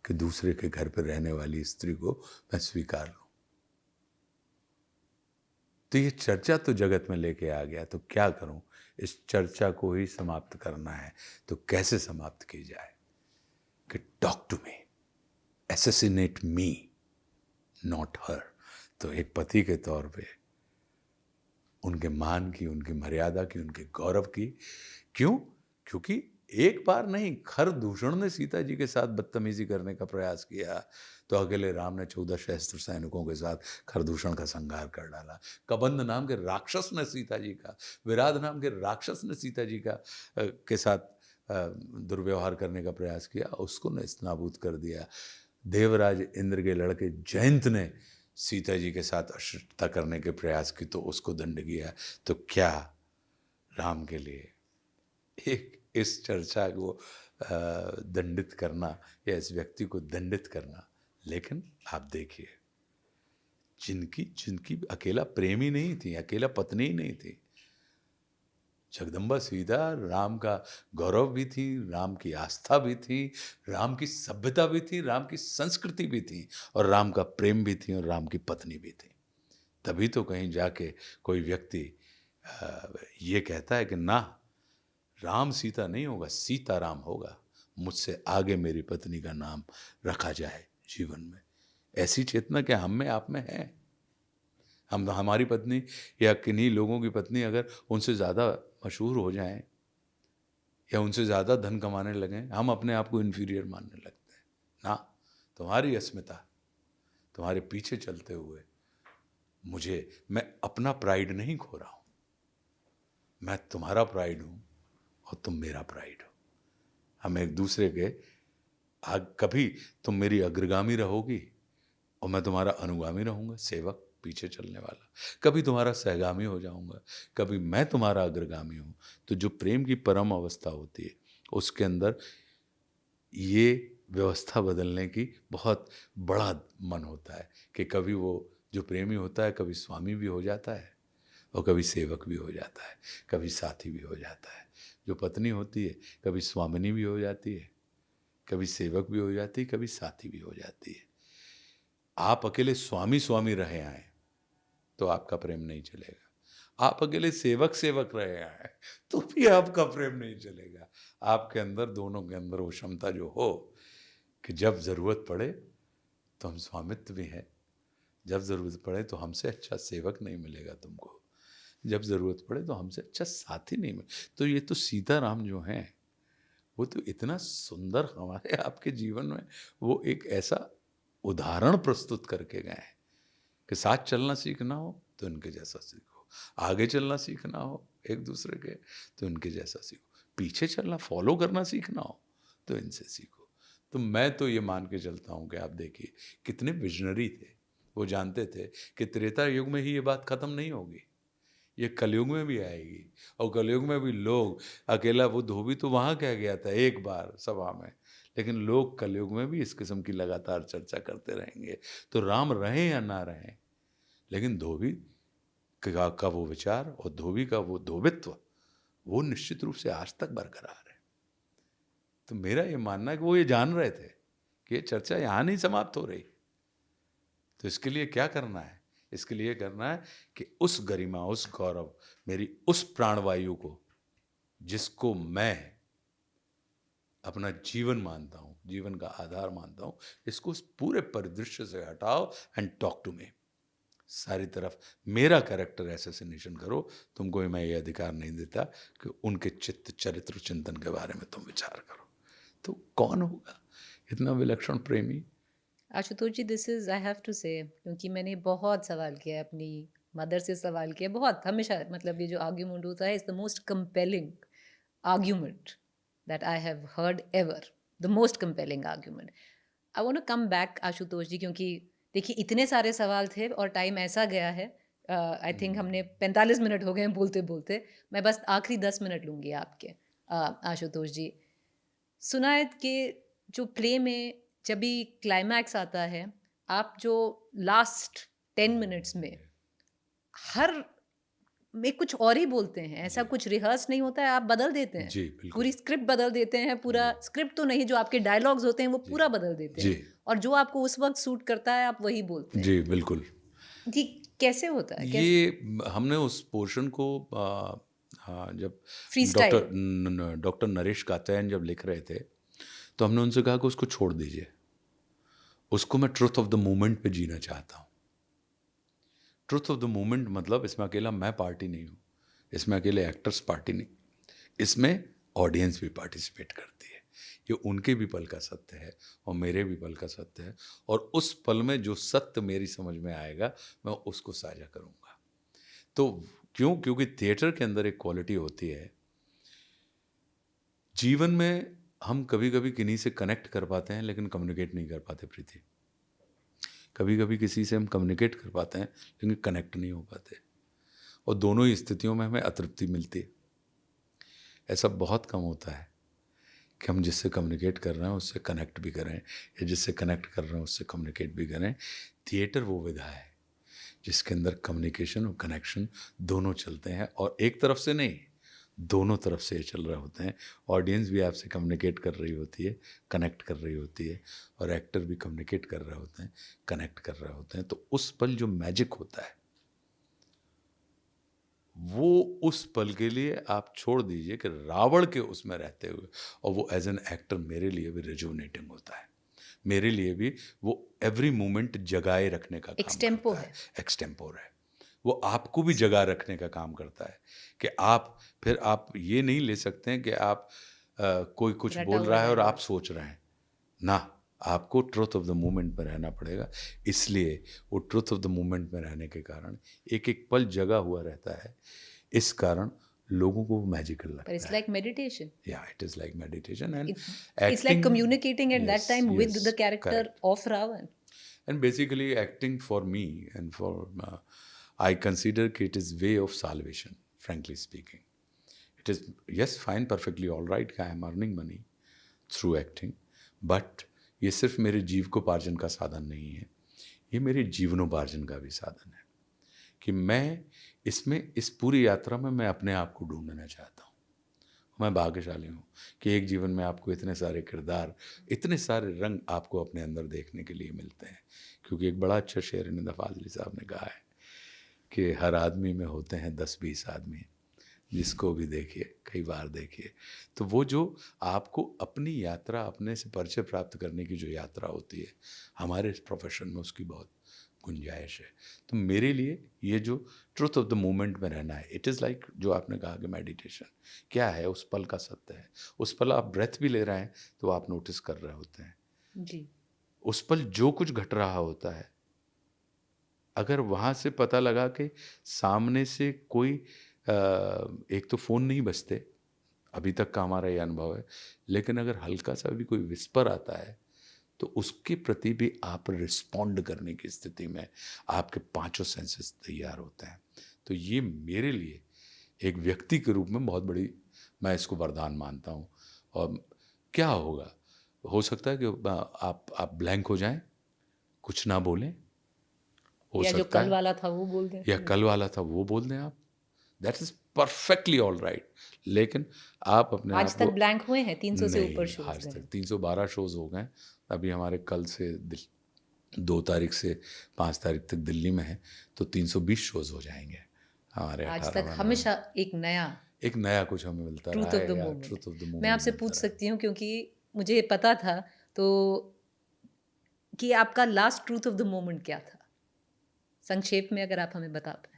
कि दूसरे के घर पर रहने वाली स्त्री को मैं स्वीकार लूं। तो ये चर्चा तो जगत में लेके आ गया, तो क्या करूं? इस चर्चा को ही समाप्त करना है, तो कैसे समाप्त की जाए? कि talk to me, assassinate me, not her. तो एक पति के तौर पे उनके मान की, उनकी मर्यादा की, उनके गौरव की, क्यों? क्योंकि एक बार नहीं, खरदूषण ने सीता जी के साथ बदतमीजी करने का प्रयास किया तो अकेले राम ने 14 सहस्त्र सैनिकों के साथ खरदूषण का संहार कर डाला। कबंध नाम के राक्षस ने सीता जी का, विराध नाम के राक्षस ने सीता जी का के साथ दुर्व्यवहार करने का प्रयास किया, उसको नेस्तनाबूद कर दिया। देवराज इंद्र के लड़के जयंत ने सीता जी के साथ अश्लीलता करने के प्रयास की तो उसको दंड किया। तो क्या राम के लिए एक इस चर्चा को दंडित करना या इस व्यक्ति को दंडित करना? लेकिन आप देखिए जिनकी अकेला प्रेम ही नहीं थी, अकेला पत्नी ही नहीं थी। जगदम्बा सीता राम का गौरव भी थी, राम की आस्था भी थी, राम की सभ्यता भी थी, राम की संस्कृति भी थी, और राम का प्रेम भी थी, और राम की पत्नी भी थी। तभी तो कहीं जाके कोई व्यक्ति ये कहता है कि ना, राम सीता नहीं होगा, सीता राम होगा, मुझसे आगे मेरी पत्नी का नाम रखा जाए जीवन में। ऐसी चेतना क्या हम में, आप में है? हमारी पत्नी या किन्हीं लोगों की पत्नी अगर उनसे ज़्यादा मशहूर हो जाएं या उनसे ज़्यादा धन कमाने लगें, हम अपने आप को इन्फीरियर मानने लगते हैं। ना, तुम्हारी अस्मिता, तुम्हारे पीछे चलते हुए मैं अपना प्राइड नहीं खो रहा हूँ, मैं तुम्हारा प्राइड हूँ और तुम मेरा प्राइड हो। हम एक दूसरे के कभी तुम मेरी अग्रगामी रहोगी और मैं तुम्हारा अनुगामी रहूँगा, सेवक, पीछे चलने वाला। कभी तुम्हारा सहगामी हो जाऊंगा, कभी मैं तुम्हारा अग्रगामी हूं। तो जो प्रेम की परम अवस्था होती है, उसके अंदर ये व्यवस्था बदलने की बहुत बड़ा मन होता है कि कभी वो जो प्रेमी होता है कभी स्वामी भी हो जाता है और कभी सेवक भी हो जाता है, कभी साथी भी हो जाता है। जो पत्नी होती है कभी स्वामिनी भी हो जाती है, कभी सेवक भी हो जाती है, कभी साथी भी हो जाती है। आप अकेले स्वामी स्वामी रहे आए तो आपका प्रेम नहीं चलेगा। आप अकेले सेवक सेवक रहे आए तो भी आपका प्रेम नहीं चलेगा। आपके अंदर, दोनों के अंदर वो क्षमता जो हो कि जब ज़रूरत पड़े तो हम स्वामित्व भी हैं, जब ज़रूरत पड़े तो हमसे अच्छा सेवक नहीं मिलेगा तुमको, जब ज़रूरत पड़े तो हमसे अच्छा साथी नहीं मिले। तो ये तो सीताराम जो हैं वो तो इतना सुंदर हमारे आपके जीवन में वो एक ऐसा उदाहरण प्रस्तुत करके गए हैं कि साथ चलना सीखना हो तो इनके जैसा सीखो, आगे चलना सीखना हो एक दूसरे के तो इनके जैसा सीखो, पीछे चलना फॉलो करना सीखना हो तो इनसे सीखो। तो मैं तो ये मान के चलता हूँ कि आप देखिए कितने विजनरी थे। वो जानते थे कि त्रेता युग में ही ये बात ख़त्म नहीं होगी, ये कलयुग में भी आएगी, और कलयुग में भी लोग अकेला, वो धोबी तो वहाँ कह गया था एक बार सभा में, लेकिन लोग कलयुग में भी इस किस्म की लगातार चर्चा करते रहेंगे। तो राम रहें या ना रहें, लेकिन धोबी का वो विचार और धोबी का वो धोबित्व वो निश्चित रूप से आज तक बरकरार है। तो मेरा ये मानना है कि वो ये जान रहे थे कि ये चर्चा यहाँ नहीं समाप्त हो रही। तो इसके लिए क्या करना है? इसके लिए करना है कि उस गरिमा, उस गौरव, मेरी उस प्राणवायु को, जिसको मैं अपना जीवन मानता हूँ, जीवन का आधार मानता हूँ, इसको उस पूरे परिदृश्य से हटाओ एंड टॉक टू मी। सारी तरफ मेरा कैरेक्टर एसेसिनेशन करो। तुमको मैं ये अधिकार नहीं देता कि उनके चित्त चरित्र चिंतन के बारे में तुम विचार करो। तो कौन होगा इतना विलक्षण प्रेमी? Ashutosh ji, this is I have to say, क्योंकि मैंने बहुत सवाल किया है, अपनी मदर से सवाल किया बहुत, हमेशा, मतलब ये जो आर्ग्यूमेंट होता है, is the most compelling argument that I have heard ever, the most compelling argument. I want to come back Ashutosh ji, क्योंकि देखिए इतने सारे सवाल थे और टाइम ऐसा गया है, आई थिंक हमने 45 मिनट हो गए हैं बोलते बोलते। मैं बस आखिरी 10 मिनट लूँगी आपके। आशुतोष जी, सुना है कि जो प्ले में जब भी क्लाइमैक्स आता है, आप जो लास्ट 10 मिनट्स में हर में कुछ और ही बोलते हैं, ऐसा कुछ रिहर्स नहीं होता है, आप बदल देते हैं। जी, बिल्कुल। पूरी स्क्रिप्ट बदल देते हैं, पूरा स्क्रिप्ट तो नहीं, जो आपके डायलॉग्स होते हैं वो पूरा बदल देते हैं, और जो आपको उस वक्त सूट करता है आप वही बोलते हैं। जी, बिल्कुल। जी, कैसे होता है? ये हमने उस पोर्शन को जब डॉक्टर नरेश कात्यायन जब लिख रहे थे तो हमने उनसे कहा कि उसको छोड़ दीजिए, उसको मैं ट्रुथ ऑफ द मोमेंट पे जीना चाहता हूँ। ट्रुथ ऑफ द मोमेंट मतलब इसमें अकेला मैं पार्टी नहीं हूँ, इसमें अकेले एक्टर्स पार्टी नहीं, इसमें ऑडियंस भी पार्टिसिपेट करती है। ये उनके भी पल का सत्य है और मेरे भी पल का सत्य है, और उस पल में जो सत्य मेरी समझ में आएगा मैं उसको साझा करूँगा। तो क्योंकि थिएटर के अंदर एक क्वालिटी होती है, जीवन में हम कभी कभी किन्हीं से कनेक्ट कर पाते हैं लेकिन कम्युनिकेट नहीं कर पाते। प्रीति, कभी कभी किसी से हम कम्युनिकेट कर पाते हैं लेकिन कनेक्ट नहीं हो पाते, और दोनों ही स्थितियों में हमें अतृप्ति मिलती है। ऐसा बहुत कम होता है कि हम जिससे कम्युनिकेट कर रहे हैं उससे कनेक्ट भी करें, या जिससे कनेक्ट कर रहे हैं उससे कम्युनिकेट भी करें। थिएटर वो विधा है जिसके अंदर कम्युनिकेशन और कनेक्शन दोनों चलते हैं, और एक तरफ से नहीं, दोनों तरफ से ये चल रहे होते हैं। ऑडियंस भी आपसे कम्युनिकेट कर रही होती है, कनेक्ट कर रही होती है, और एक्टर भी कम्युनिकेट कर रहे होते हैं, कनेक्ट कर रहे होते हैं। तो उस पल जो मैजिक होता है, वो उस पल के लिए आप छोड़ दीजिए कि रावण के उसमें रहते हुए, और वो एज एन एक्टर मेरे लिए भी रिजुवनेटिंग होता है। मेरे लिए भी वो एवरी मोमेंट जगाए रखने का काम एक्सटेम्पो करता है। एक्सटेम्पोर है, वो आपको भी जगा रखने का काम करता है कि आप फिर आप ये नहीं ले सकते हैं कि आप कोई कुछ रटा बोल हुआ रहा है और डायलॉग। आप सोच रहे हैं ना। आपको ट्रुथ ऑफ द मोमेंट में रहना पड़ेगा। इसलिए वो ट्रुथ ऑफ द मोमेंट में रहने के कारण एक एक पल जगा हुआ रहता है। इस कारण लोगों को वो मैजिकल But लगता it's है। like meditation. Yeah, it is like meditation and It's like communicating at that Yes, time with yes, the character correct. of Ravan. And basically acting for me and for I consider it is way of salvation, frankly speaking. It is, yes, fine, perfectly all right, I am earning money through acting, but ये सिर्फ मेरे जीविकोपार्जन का साधन नहीं है, ये मेरे जीवनोपार्जन का भी साधन है कि मैं इसमें, इस पूरी यात्रा में मैं अपने आप को ढूंढना चाहता हूँ। मैं भाग्यशाली हूँ कि एक जीवन में आपको इतने सारे किरदार, इतने सारे रंग आपको अपने अंदर देखने के लिए मिलते हैं। क्योंकि एक बड़ा अच्छा शेर निदा फाजली साहब ने कहा है कि हर आदमी में होते हैं 10-20 आदमी, जिसको भी देखिए कई बार देखिए। तो वो जो आपको अपनी यात्रा, अपने से परिचय प्राप्त करने की जो यात्रा होती है, हमारे इस प्रोफेशन में उसकी बहुत गुंजाइश है। तो मेरे लिए ये जो ट्रुथ ऑफ द मोमेंट में रहना है, इट इज़ लाइक जो आपने कहा कि मेडिटेशन क्या है, उस पल का सत्य है। उस पल आप ब्रेथ भी ले रहे हैं तो आप नोटिस कर रहे होते हैं। जी। उस पल जो कुछ घट रहा होता है, अगर वहाँ से पता लगा कि सामने से कोई एक तो फ़ोन नहीं बजते, अभी तक का हमारा ये अनुभव है, लेकिन अगर हल्का सा भी कोई विस्पर आता है तो उसके प्रति भी आप रिस्पॉन्ड करने की स्थिति में आपके पांचों सेंसेस तैयार होते हैं। तो ये मेरे लिए एक व्यक्ति के रूप में बहुत बड़ी, मैं इसको वरदान मानता हूँ। और क्या होगा, हो सकता है कि आप ब्लैंक हो जाएं, कुछ ना बोलें, हो या जो सकता कल है, वाला था वो बोल दें। या कल वाला था वो बोल दें आप, that is perfectly all right. लेकिन आप अपने आप आज तक ब्लैंक हुए हैं 300 से ऊपर नहीं, शोज आज में। तक 312 शोज हो गए। अभी हमारे कल से 2 तारीख से 5 तारीख तक दिल्ली में है, तो 320 शोज हो जाएंगे हमारे। आज 18 तक वाले हमेशा में एक नया कुछ हमें मिलता ट्रूथ रहा ऑफ द है, या moment. Truth of the moment मैं आपसे मिलता पूछ रहा है। सकती हूँ क्योंकि मुझे ये पता था, तो कि आपका last truth of the moment क्या था? संक्षेप में अगर आप हमें बता पाए।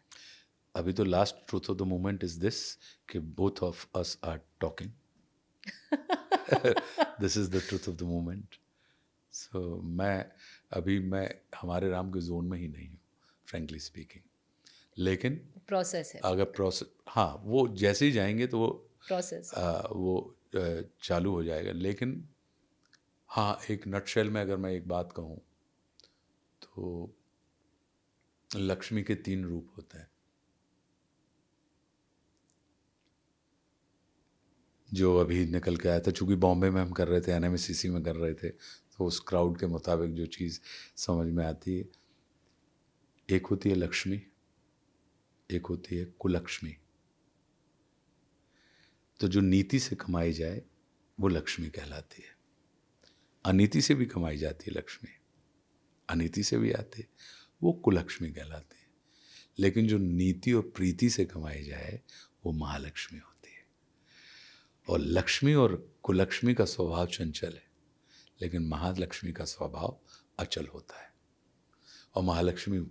अभी तो last truth of the moment is this कि both of us are talking. This is the truth of the moment. So मैं हमारे राम के जोन में ही नहीं हूँ, फ्रेंकली स्पीकिंग। लेकिन प्रोसेस है, अगर प्रोसेस, हाँ, वो जैसे ही जाएंगे तो प्रोसेस। वो चालू हो जाएगा। लेकिन हाँ, एक नटशेल में अगर मैं एक बात कहूँ तो लक्ष्मी के 3 रूप होते हैं। जो अभी निकल के आया था, चूँकि बॉम्बे में हम कर रहे थे, NMCC में कर रहे थे, तो उस क्राउड के मुताबिक जो चीज़ समझ में आती है, एक होती है लक्ष्मी, एक होती है कुलक्ष्मी। तो जो नीति से कमाई जाए वो लक्ष्मी कहलाती है। अनीति से भी कमाई जाती है लक्ष्मी, अनीति से भी आती है, वो कुलक्ष्मी कहलाती है। लेकिन जो नीति और प्रीति से कमाई जाए वो महालक्ष्मी होती है। और लक्ष्मी और कुलक्ष्मी का स्वभाव चंचल है, लेकिन महालक्ष्मी का स्वभाव अचल होता है। और महालक्ष्मी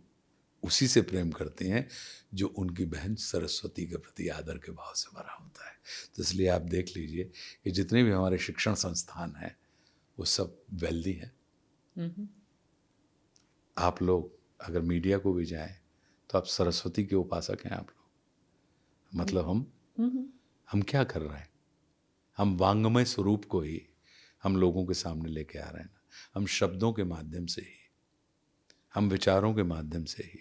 उसी से प्रेम करती हैं जो उनकी बहन सरस्वती के प्रति आदर के भाव से भरा होता है। तो इसलिए आप देख लीजिए कि जितने भी हमारे शिक्षण संस्थान हैं वो सब वेल्दी हैं। आप लोग अगर मीडिया को भी जाएं तो आप सरस्वती के उपासक हैं आप लोग। मतलब हम क्या कर रहे हैं? हम वांगमय स्वरूप को ही हम लोगों के सामने लेके आ रहे हैं ना। हम शब्दों के माध्यम से ही, हम विचारों के माध्यम से ही,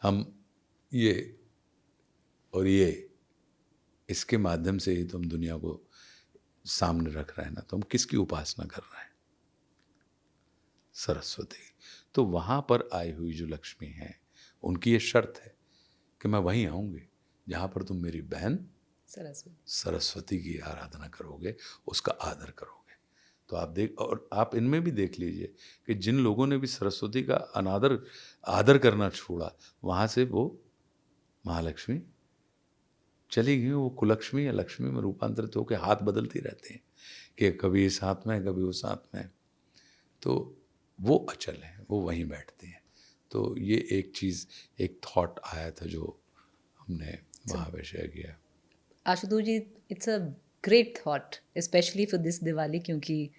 हम ये और ये, इसके माध्यम से ही तो हम दुनिया को सामने रख रहे हैं ना। तो हम किसकी उपासना कर रहे हैं? सरस्वती। तो वहाँ पर आई हुई जो लक्ष्मी है उनकी ये शर्त है कि मैं वहीं आऊँगी जहाँ पर तुम मेरी बहन सरस्वती की आराधना करोगे, उसका आदर करोगे। तो आप देख, और आप इनमें भी देख लीजिए कि जिन लोगों ने भी सरस्वती का आदर करना छोड़ा, वहाँ से वो महालक्ष्मी चली गई, वो कुलक्ष्मी या लक्ष्मी में रूपांतरित होकर हाथ बदलती रहती हैं कि कभी इस हाथ में कभी उस हाथ में। तो वो अचल है, वो वहीं बैठती हैं। तो ये एक चीज़, एक थॉट आया था जो हमने वहाँ पे शेयर किया। Ashutosh ji, it's a great thought specially for this Diwali, क्योंकि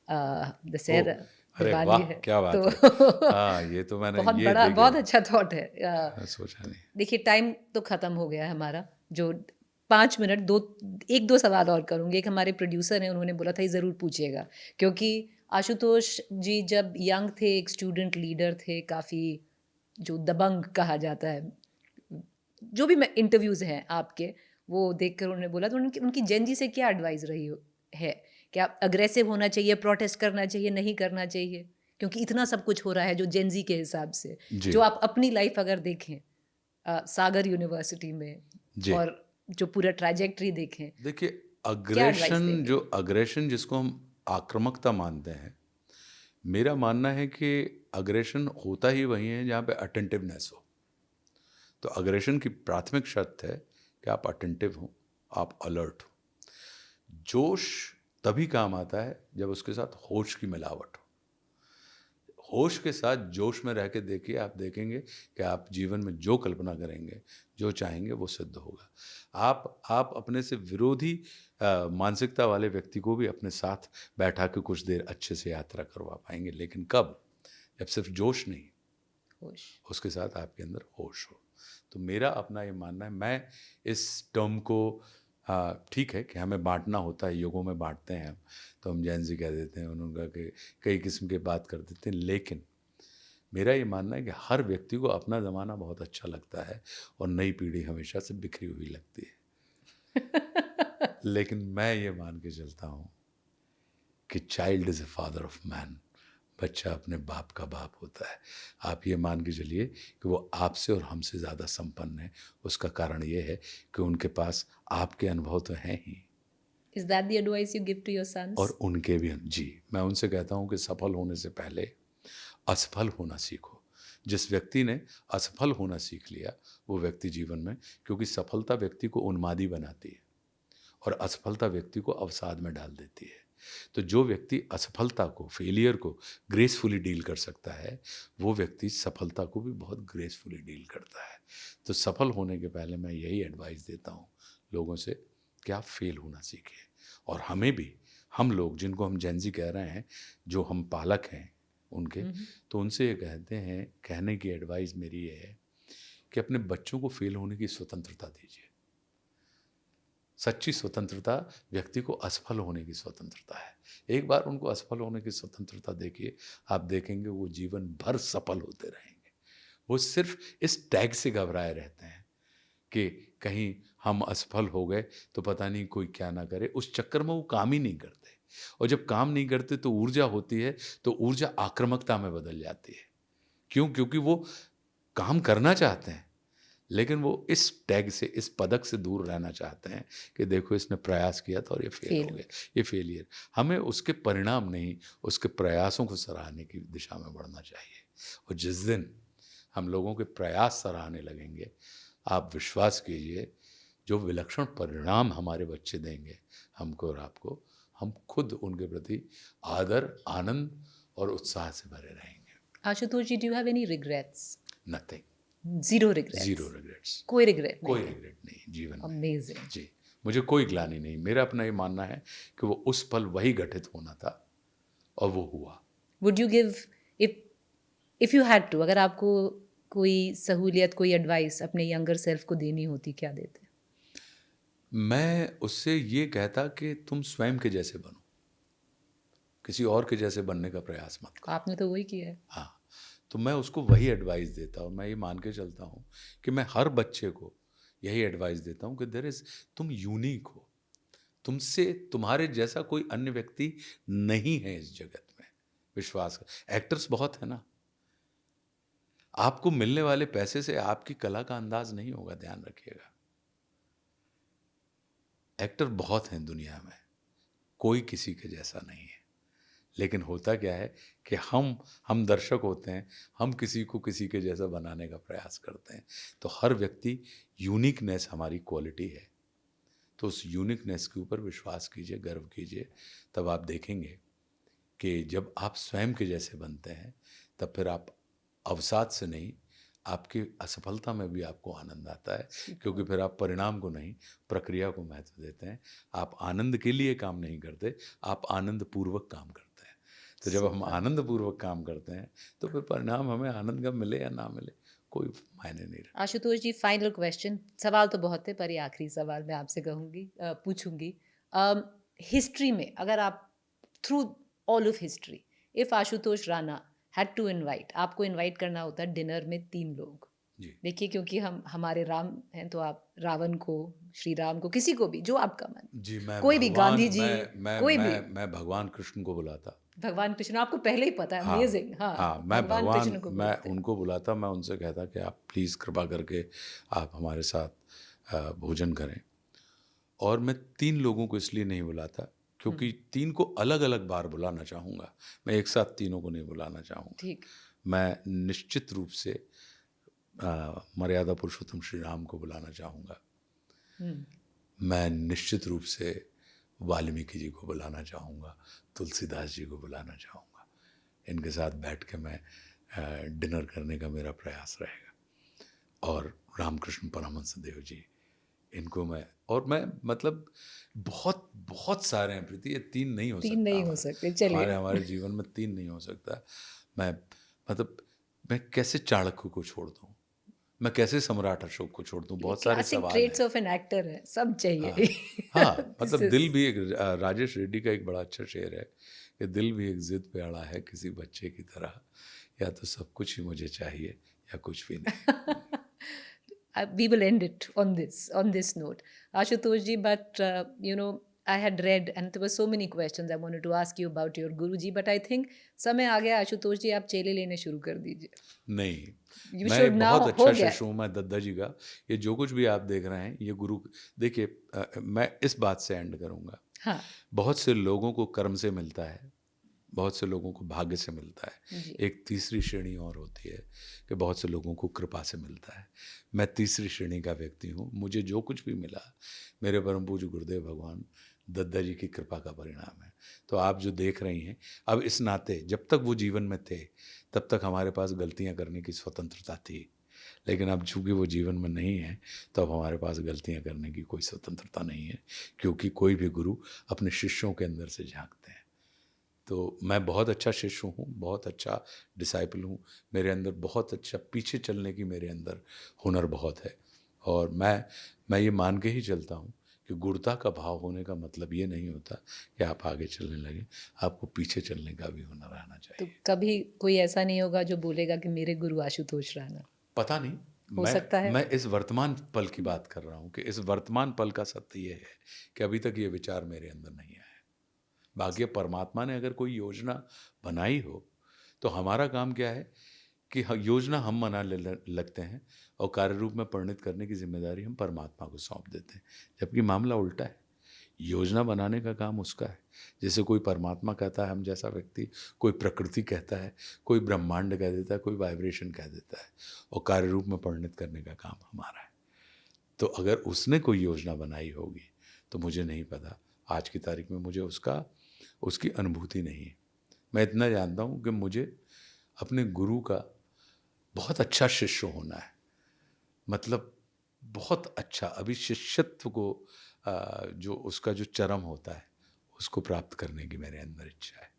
दशहरा अरे दिवाली वाह, है क्या बात तो है। हाँ, ये तो मैंने बहुत ये बड़ा, देखिए, बहुत अच्छा थॉट है। सोचा नहीं। देखिए टाइम तो ख़त्म हो गया है हमारा, जो 5 मिनट, 1-2 सवाल और करूँगी। एक हमारे प्रोड्यूसर हैं, उन्होंने बोला था ये ज़रूर पूछिएगा, क्योंकि आशुतोष जी जब यंग थे, एक स्टूडेंट लीडर थे, काफ़ी जो दबंग कहा जाता है, जो भी मैं इंटरव्यूज़ हैं आपके वो देखकर उन्होंने बोला, तो उनकी जेन जी से क्या एडवाइस रही है? क्या अग्रेसिव होना चाहिए, प्रोटेस्ट करना चाहिए, नहीं करना चाहिए? क्योंकि इतना सब कुछ हो रहा है जो जेन जी के हिसाब से, जी जो आप अपनी लाइफ अगर देखें सागर यूनिवर्सिटी में जी, और जो पूरा ट्रैजेक्टरी देखें, देखिए क्या एडवाइस अग्रेशन, देंगे? जो अग्रेशन जिसको हम आक्रामकता मानते हैं, मेरा मानना है कि अग्रेशन होता ही वहीं है जहाँ पे अटेंटिवनेस हो। तो अग्रेशन की प्राथमिक शर्त है कि आप अटेंटिव हो, आप अलर्ट हो। जोश तभी काम आता है जब उसके साथ होश की मिलावट हो। होश के साथ जोश में रह के देखिए, आप देखेंगे कि आप जीवन में जो कल्पना करेंगे, जो चाहेंगे वो सिद्ध होगा। आप अपने से विरोधी मानसिकता वाले व्यक्ति को भी अपने साथ बैठा के कुछ देर अच्छे से यात्रा करवा पाएंगे, लेकिन कब? जब सिर्फ जोश नहीं, होश। उसके साथ आपके अंदर होश हो। तो मेरा अपना ये मानना है, मैं इस टर्म को, ठीक है कि हमें बांटना होता है, युगों में बांटते हैं हम, तो हम जैन जी कह देते हैं, उनका के कई किस्म के बात कर देते हैं, लेकिन मेरा ये मानना है कि हर व्यक्ति को अपना ज़माना बहुत अच्छा लगता है और नई पीढ़ी हमेशा से बिखरी हुई लगती है। लेकिन मैं ये मान के चलता हूँ कि child is a father of man, बच्चा अपने बाप का बाप होता है। आप ये मान के चलिए कि वो आपसे और हमसे ज़्यादा संपन्न है। उसका कारण ये है कि उनके पास आपके अनुभव तो हैं ही, Is that the advice you give to your sons? और उनके भी। जी, मैं उनसे कहता हूँ कि सफल होने से पहले असफल होना सीखो। जिस व्यक्ति ने असफल होना सीख लिया, वो व्यक्ति जीवन में, क्योंकि सफलता व्यक्ति को उन्मादी बनाती है और असफलता व्यक्ति को अवसाद में डाल देती है। तो जो व्यक्ति असफलता को, फेलियर को ग्रेसफुली डील कर सकता है, वो व्यक्ति सफलता को भी बहुत ग्रेसफुली डील करता है। तो सफल होने के पहले मैं यही एडवाइस देता हूँ लोगों से कि आप फेल होना सीखें। और हमें भी, हम लोग जिनको हम जेन ज़ी कह रहे हैं, जो हम पालक हैं उनके, तो उनसे ये कहते हैं, कहने की एडवाइस मेरी ये है कि अपने बच्चों को फेल होने की स्वतंत्रता दीजिए। सच्ची स्वतंत्रता व्यक्ति को असफल होने की स्वतंत्रता है। एक बार उनको असफल होने की स्वतंत्रता देखिए, आप देखेंगे वो जीवन भर सफल होते रहेंगे। वो सिर्फ इस टैग से घबराए रहते हैं कि कहीं हम असफल हो गए तो पता नहीं कोई क्या ना करे, उस चक्कर में वो काम ही नहीं करते। और जब काम नहीं करते तो ऊर्जा होती है, तो ऊर्जा आक्रामकता में बदल जाती है। क्यों? क्योंकि वो काम करना चाहते हैं, लेकिन वो इस टैग से, इस पदक से दूर रहना चाहते हैं कि देखो इसने प्रयास किया था और ये फेल हो गया, ये फेलियर। हमें उसके परिणाम नहीं, उसके प्रयासों को सराहने की दिशा में बढ़ना चाहिए। और जिस दिन हम लोगों के प्रयास सराहने लगेंगे, आप विश्वास कीजिए, जो विलक्षण परिणाम हमारे बच्चे देंगे हमको और आपको, हम खुद उनके प्रति आदर, आनंद और उत्साह से भरे रहेंगे। Ashutosh ji, do you have any regrets? Nothing, Zero regrets. Zero regrets, कोई रिग्रेट नहीं? कोई रिग्रेट नहीं जीवन में। अमेजिंग। जी, मुझे कोई ग्लानि नहीं। मेरा अपना ये मानना है कि वो उस पल वही घटित होना था और वो हुआ। Would you give, if you had to, अगर आपको कोई सहूलियत, कोई एडवाइस अपने यंगर सेल्फ को देनी होती, क्या देते? मैं उससे ये कहता कि तुम स्वयं के जैसे बनो, किसी और के जैसे बनने का प्रयास मत करो। आपने तो वही किया है। हाँ, तो मैं उसको वही एडवाइस देता हूँ। मैं ये मान के चलता हूँ कि मैं हर बच्चे को यही एडवाइस देता हूँ कि देयर इज, तुम यूनिक हो, तुमसे, तुम्हारे जैसा कोई अन्य व्यक्ति नहीं है इस जगत में। विश्वास कर, एक्टर्स बहुत है ना, आपको मिलने वाले पैसे से आपकी कला का अंदाज नहीं होगा, ध्यान रखिएगा। एक्टर बहुत हैं दुनिया में, कोई किसी के जैसा नहीं है, लेकिन होता क्या है कि हम दर्शक होते हैं, हम किसी को किसी के जैसा बनाने का प्रयास करते हैं। तो हर व्यक्ति, यूनिकनेस हमारी क्वालिटी है, तो उस यूनिकनेस के ऊपर विश्वास कीजिए, गर्व कीजिए, तब आप देखेंगे कि जब आप स्वयं के जैसे बनते हैं तब फिर आप अवसाद से नहीं, आपकी असफलता में भी आपको आनंद आता है, क्योंकि फिर आप परिणाम को नहीं, प्रक्रिया को महत्व देते हैं। आप आनंद के लिए काम नहीं करते, आप आनंद पूर्वक काम करते हैं। तो जब हम आनंद पूर्वक काम करते हैं तो फिर परिणाम हमें आनंद का मिले या ना मिले कोई मायने नहीं रखता। आशुतोष जी, फाइनल क्वेश्चन, सवाल तो बहुत है पर ये आखिरी सवाल मैं आपसे पूछूंगी। हिस्ट्री में अगर आप through all of history, if Ashutosh Rana had to invite, आपको इनवाइट करना होता है डिनर में 3 लोग, देखिए क्योंकि हमारे राम हैं, तो आप रावण को, श्री राम को, किसी को भी जो आपका मन, जी, मैं कोई भी, गांधी जी, कोई भी, मैं भगवान कृष्ण को बुलाता। भगवान कृष्ण, आपको पहले ही पता है, अमेजिंग। हाँ, मैं उनको बुलाता, मैं उनसे कहता कि आप प्लीज़ कृपा करके आप हमारे साथ भोजन करें। और मैं 3 लोगों को इसलिए नहीं बुलाता क्योंकि 3 को अलग अलग बार बुलाना चाहूँगा, मैं एक साथ तीनों को नहीं बुलाना चाहूँगा। ठीक, मैं निश्चित रूप से मर्यादा पुरुषोत्तम श्री राम को बुलाना चाहूँगा। मैं निश्चित रूप से वाल्मीकि जी को बुलाना चाहूँगा, तुलसीदास जी को बुलाना चाहूँगा। इनके साथ बैठ के मैं डिनर करने का मेरा प्रयास रहेगा। और रामकृष्ण परमहंस देव जी, इनको मैं मतलब बहुत बहुत सारे हैं प्रीति, ये 3 नहीं हो सकता। 3 नहीं हो सकते, चलिए। हमारे जीवन में 3 नहीं हो सकता। मैं कैसे चाणक्य को छोड़ दूँ, मैं कैसे सम्राट अशोक को छोड़ दूँ, बहुत सारे सवाल हैं। ट्रेट्स ऑफ एन एक्टर है, सब चाहिए। हाँ, मतलब दिल भी एक, राजेश रेड्डी का एक बड़ा अच्छा शेर है कि दिल भी एक जिद पे अड़ा है किसी बच्चे की तरह, या तो सब कुछ ही मुझे चाहिए या कुछ भी नहीं। We will end it on this note, Ashutosh ji. But I had read and there were so many questions I wanted to ask you about your Guruji, but I think समय आ गया आशुतोष जी, आप चेले लेने शुरू कर दीजिए। नहीं, You मैं should now, बहुत अच्छा शिष्य हूँ मैं दद्दा जी का। ये जो कुछ भी आप देख रहे हैं ये गुरु, देखिए मैं इस बात से एंड करूँगा। हाँ, बहुत से लोगों को कर्म से मिलता है, बहुत से लोगों को भाग्य से मिलता है, एक तीसरी श्रेणी और होती है कि बहुत से लोगों को कृपा से मिलता है। मैं तीसरी श्रेणी का व्यक्ति हूँ। मुझे जो कुछ भी मिला मेरे परम पूज्य गुरुदेव भगवान दद्दा जी की कृपा का परिणाम है। तो आप जो देख रही हैं, अब इस नाते जब तक वो जीवन में थे तब तक हमारे पास गलतियाँ करने की स्वतंत्रता थी, लेकिन अब चूँकि वो जीवन में नहीं है तो अब हमारे पास गलतियाँ करने की कोई स्वतंत्रता नहीं है, क्योंकि कोई भी गुरु अपने शिष्यों के अंदर से झांकते हैं। तो मैं बहुत अच्छा शिष्य हूँ, बहुत अच्छा डिसाइपल हूँ, मेरे अंदर बहुत अच्छा पीछे चलने की मेरे अंदर हुनर बहुत है। और मैं ये मान के ही चलता हूँ कि गुरुता का भाव होने का मतलब ये नहीं होता कि आप आगे चलने लगे, आपको पीछे चलने का भी हुनर आना चाहिए। तो कभी कोई ऐसा नहीं होगा जो बोलेगा कि मेरे गुरु आशुतोष राणा? पता नहीं, हो सकता है। मैं इस वर्तमान पल की बात कर रहा हूँ कि इस वर्तमान पल का सत्य ये है कि अभी तक ये विचार मेरे अंदर नहीं आया। बाकी परमात्मा ने अगर कोई योजना बनाई हो तो हमारा काम क्या है कि योजना हम बना लगते हैं और कार्य रूप में परिणित करने की जिम्मेदारी हम परमात्मा को सौंप देते हैं, जबकि मामला उल्टा है। योजना बनाने का काम उसका है। जैसे कोई परमात्मा कहता है हम जैसा व्यक्ति, कोई प्रकृति कहता है, कोई ब्रह्मांड कह देता है, कोई वाइब्रेशन कह देता है, और कार्य रूप में परिणित करने का काम हमारा है। तो अगर उसने कोई योजना बनाई होगी तो मुझे नहीं पता, आज की तारीख में मुझे उसकी अनुभूति नहीं है। मैं इतना जानता हूँ कि मुझे अपने गुरु का बहुत अच्छा शिष्य होना है, मतलब बहुत अच्छा, अभी शिष्यत्व को जो उसका जो चरम होता है उसको प्राप्त करने की मेरे अंदर इच्छा है।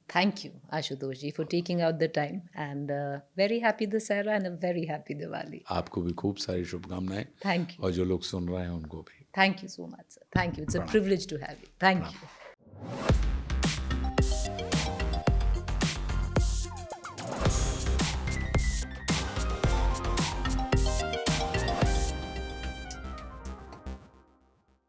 Thank you, Ashutosh ji, for taking out the time, and very happy Dussehra and a very happy Diwali. आपको भी खूब सारी शुभकामनाएं। Thank you. और जो लोग सुन रहे हैं उनको भी। Thank you so much, sir. Thank you. It's a privilege to have you. Thank you.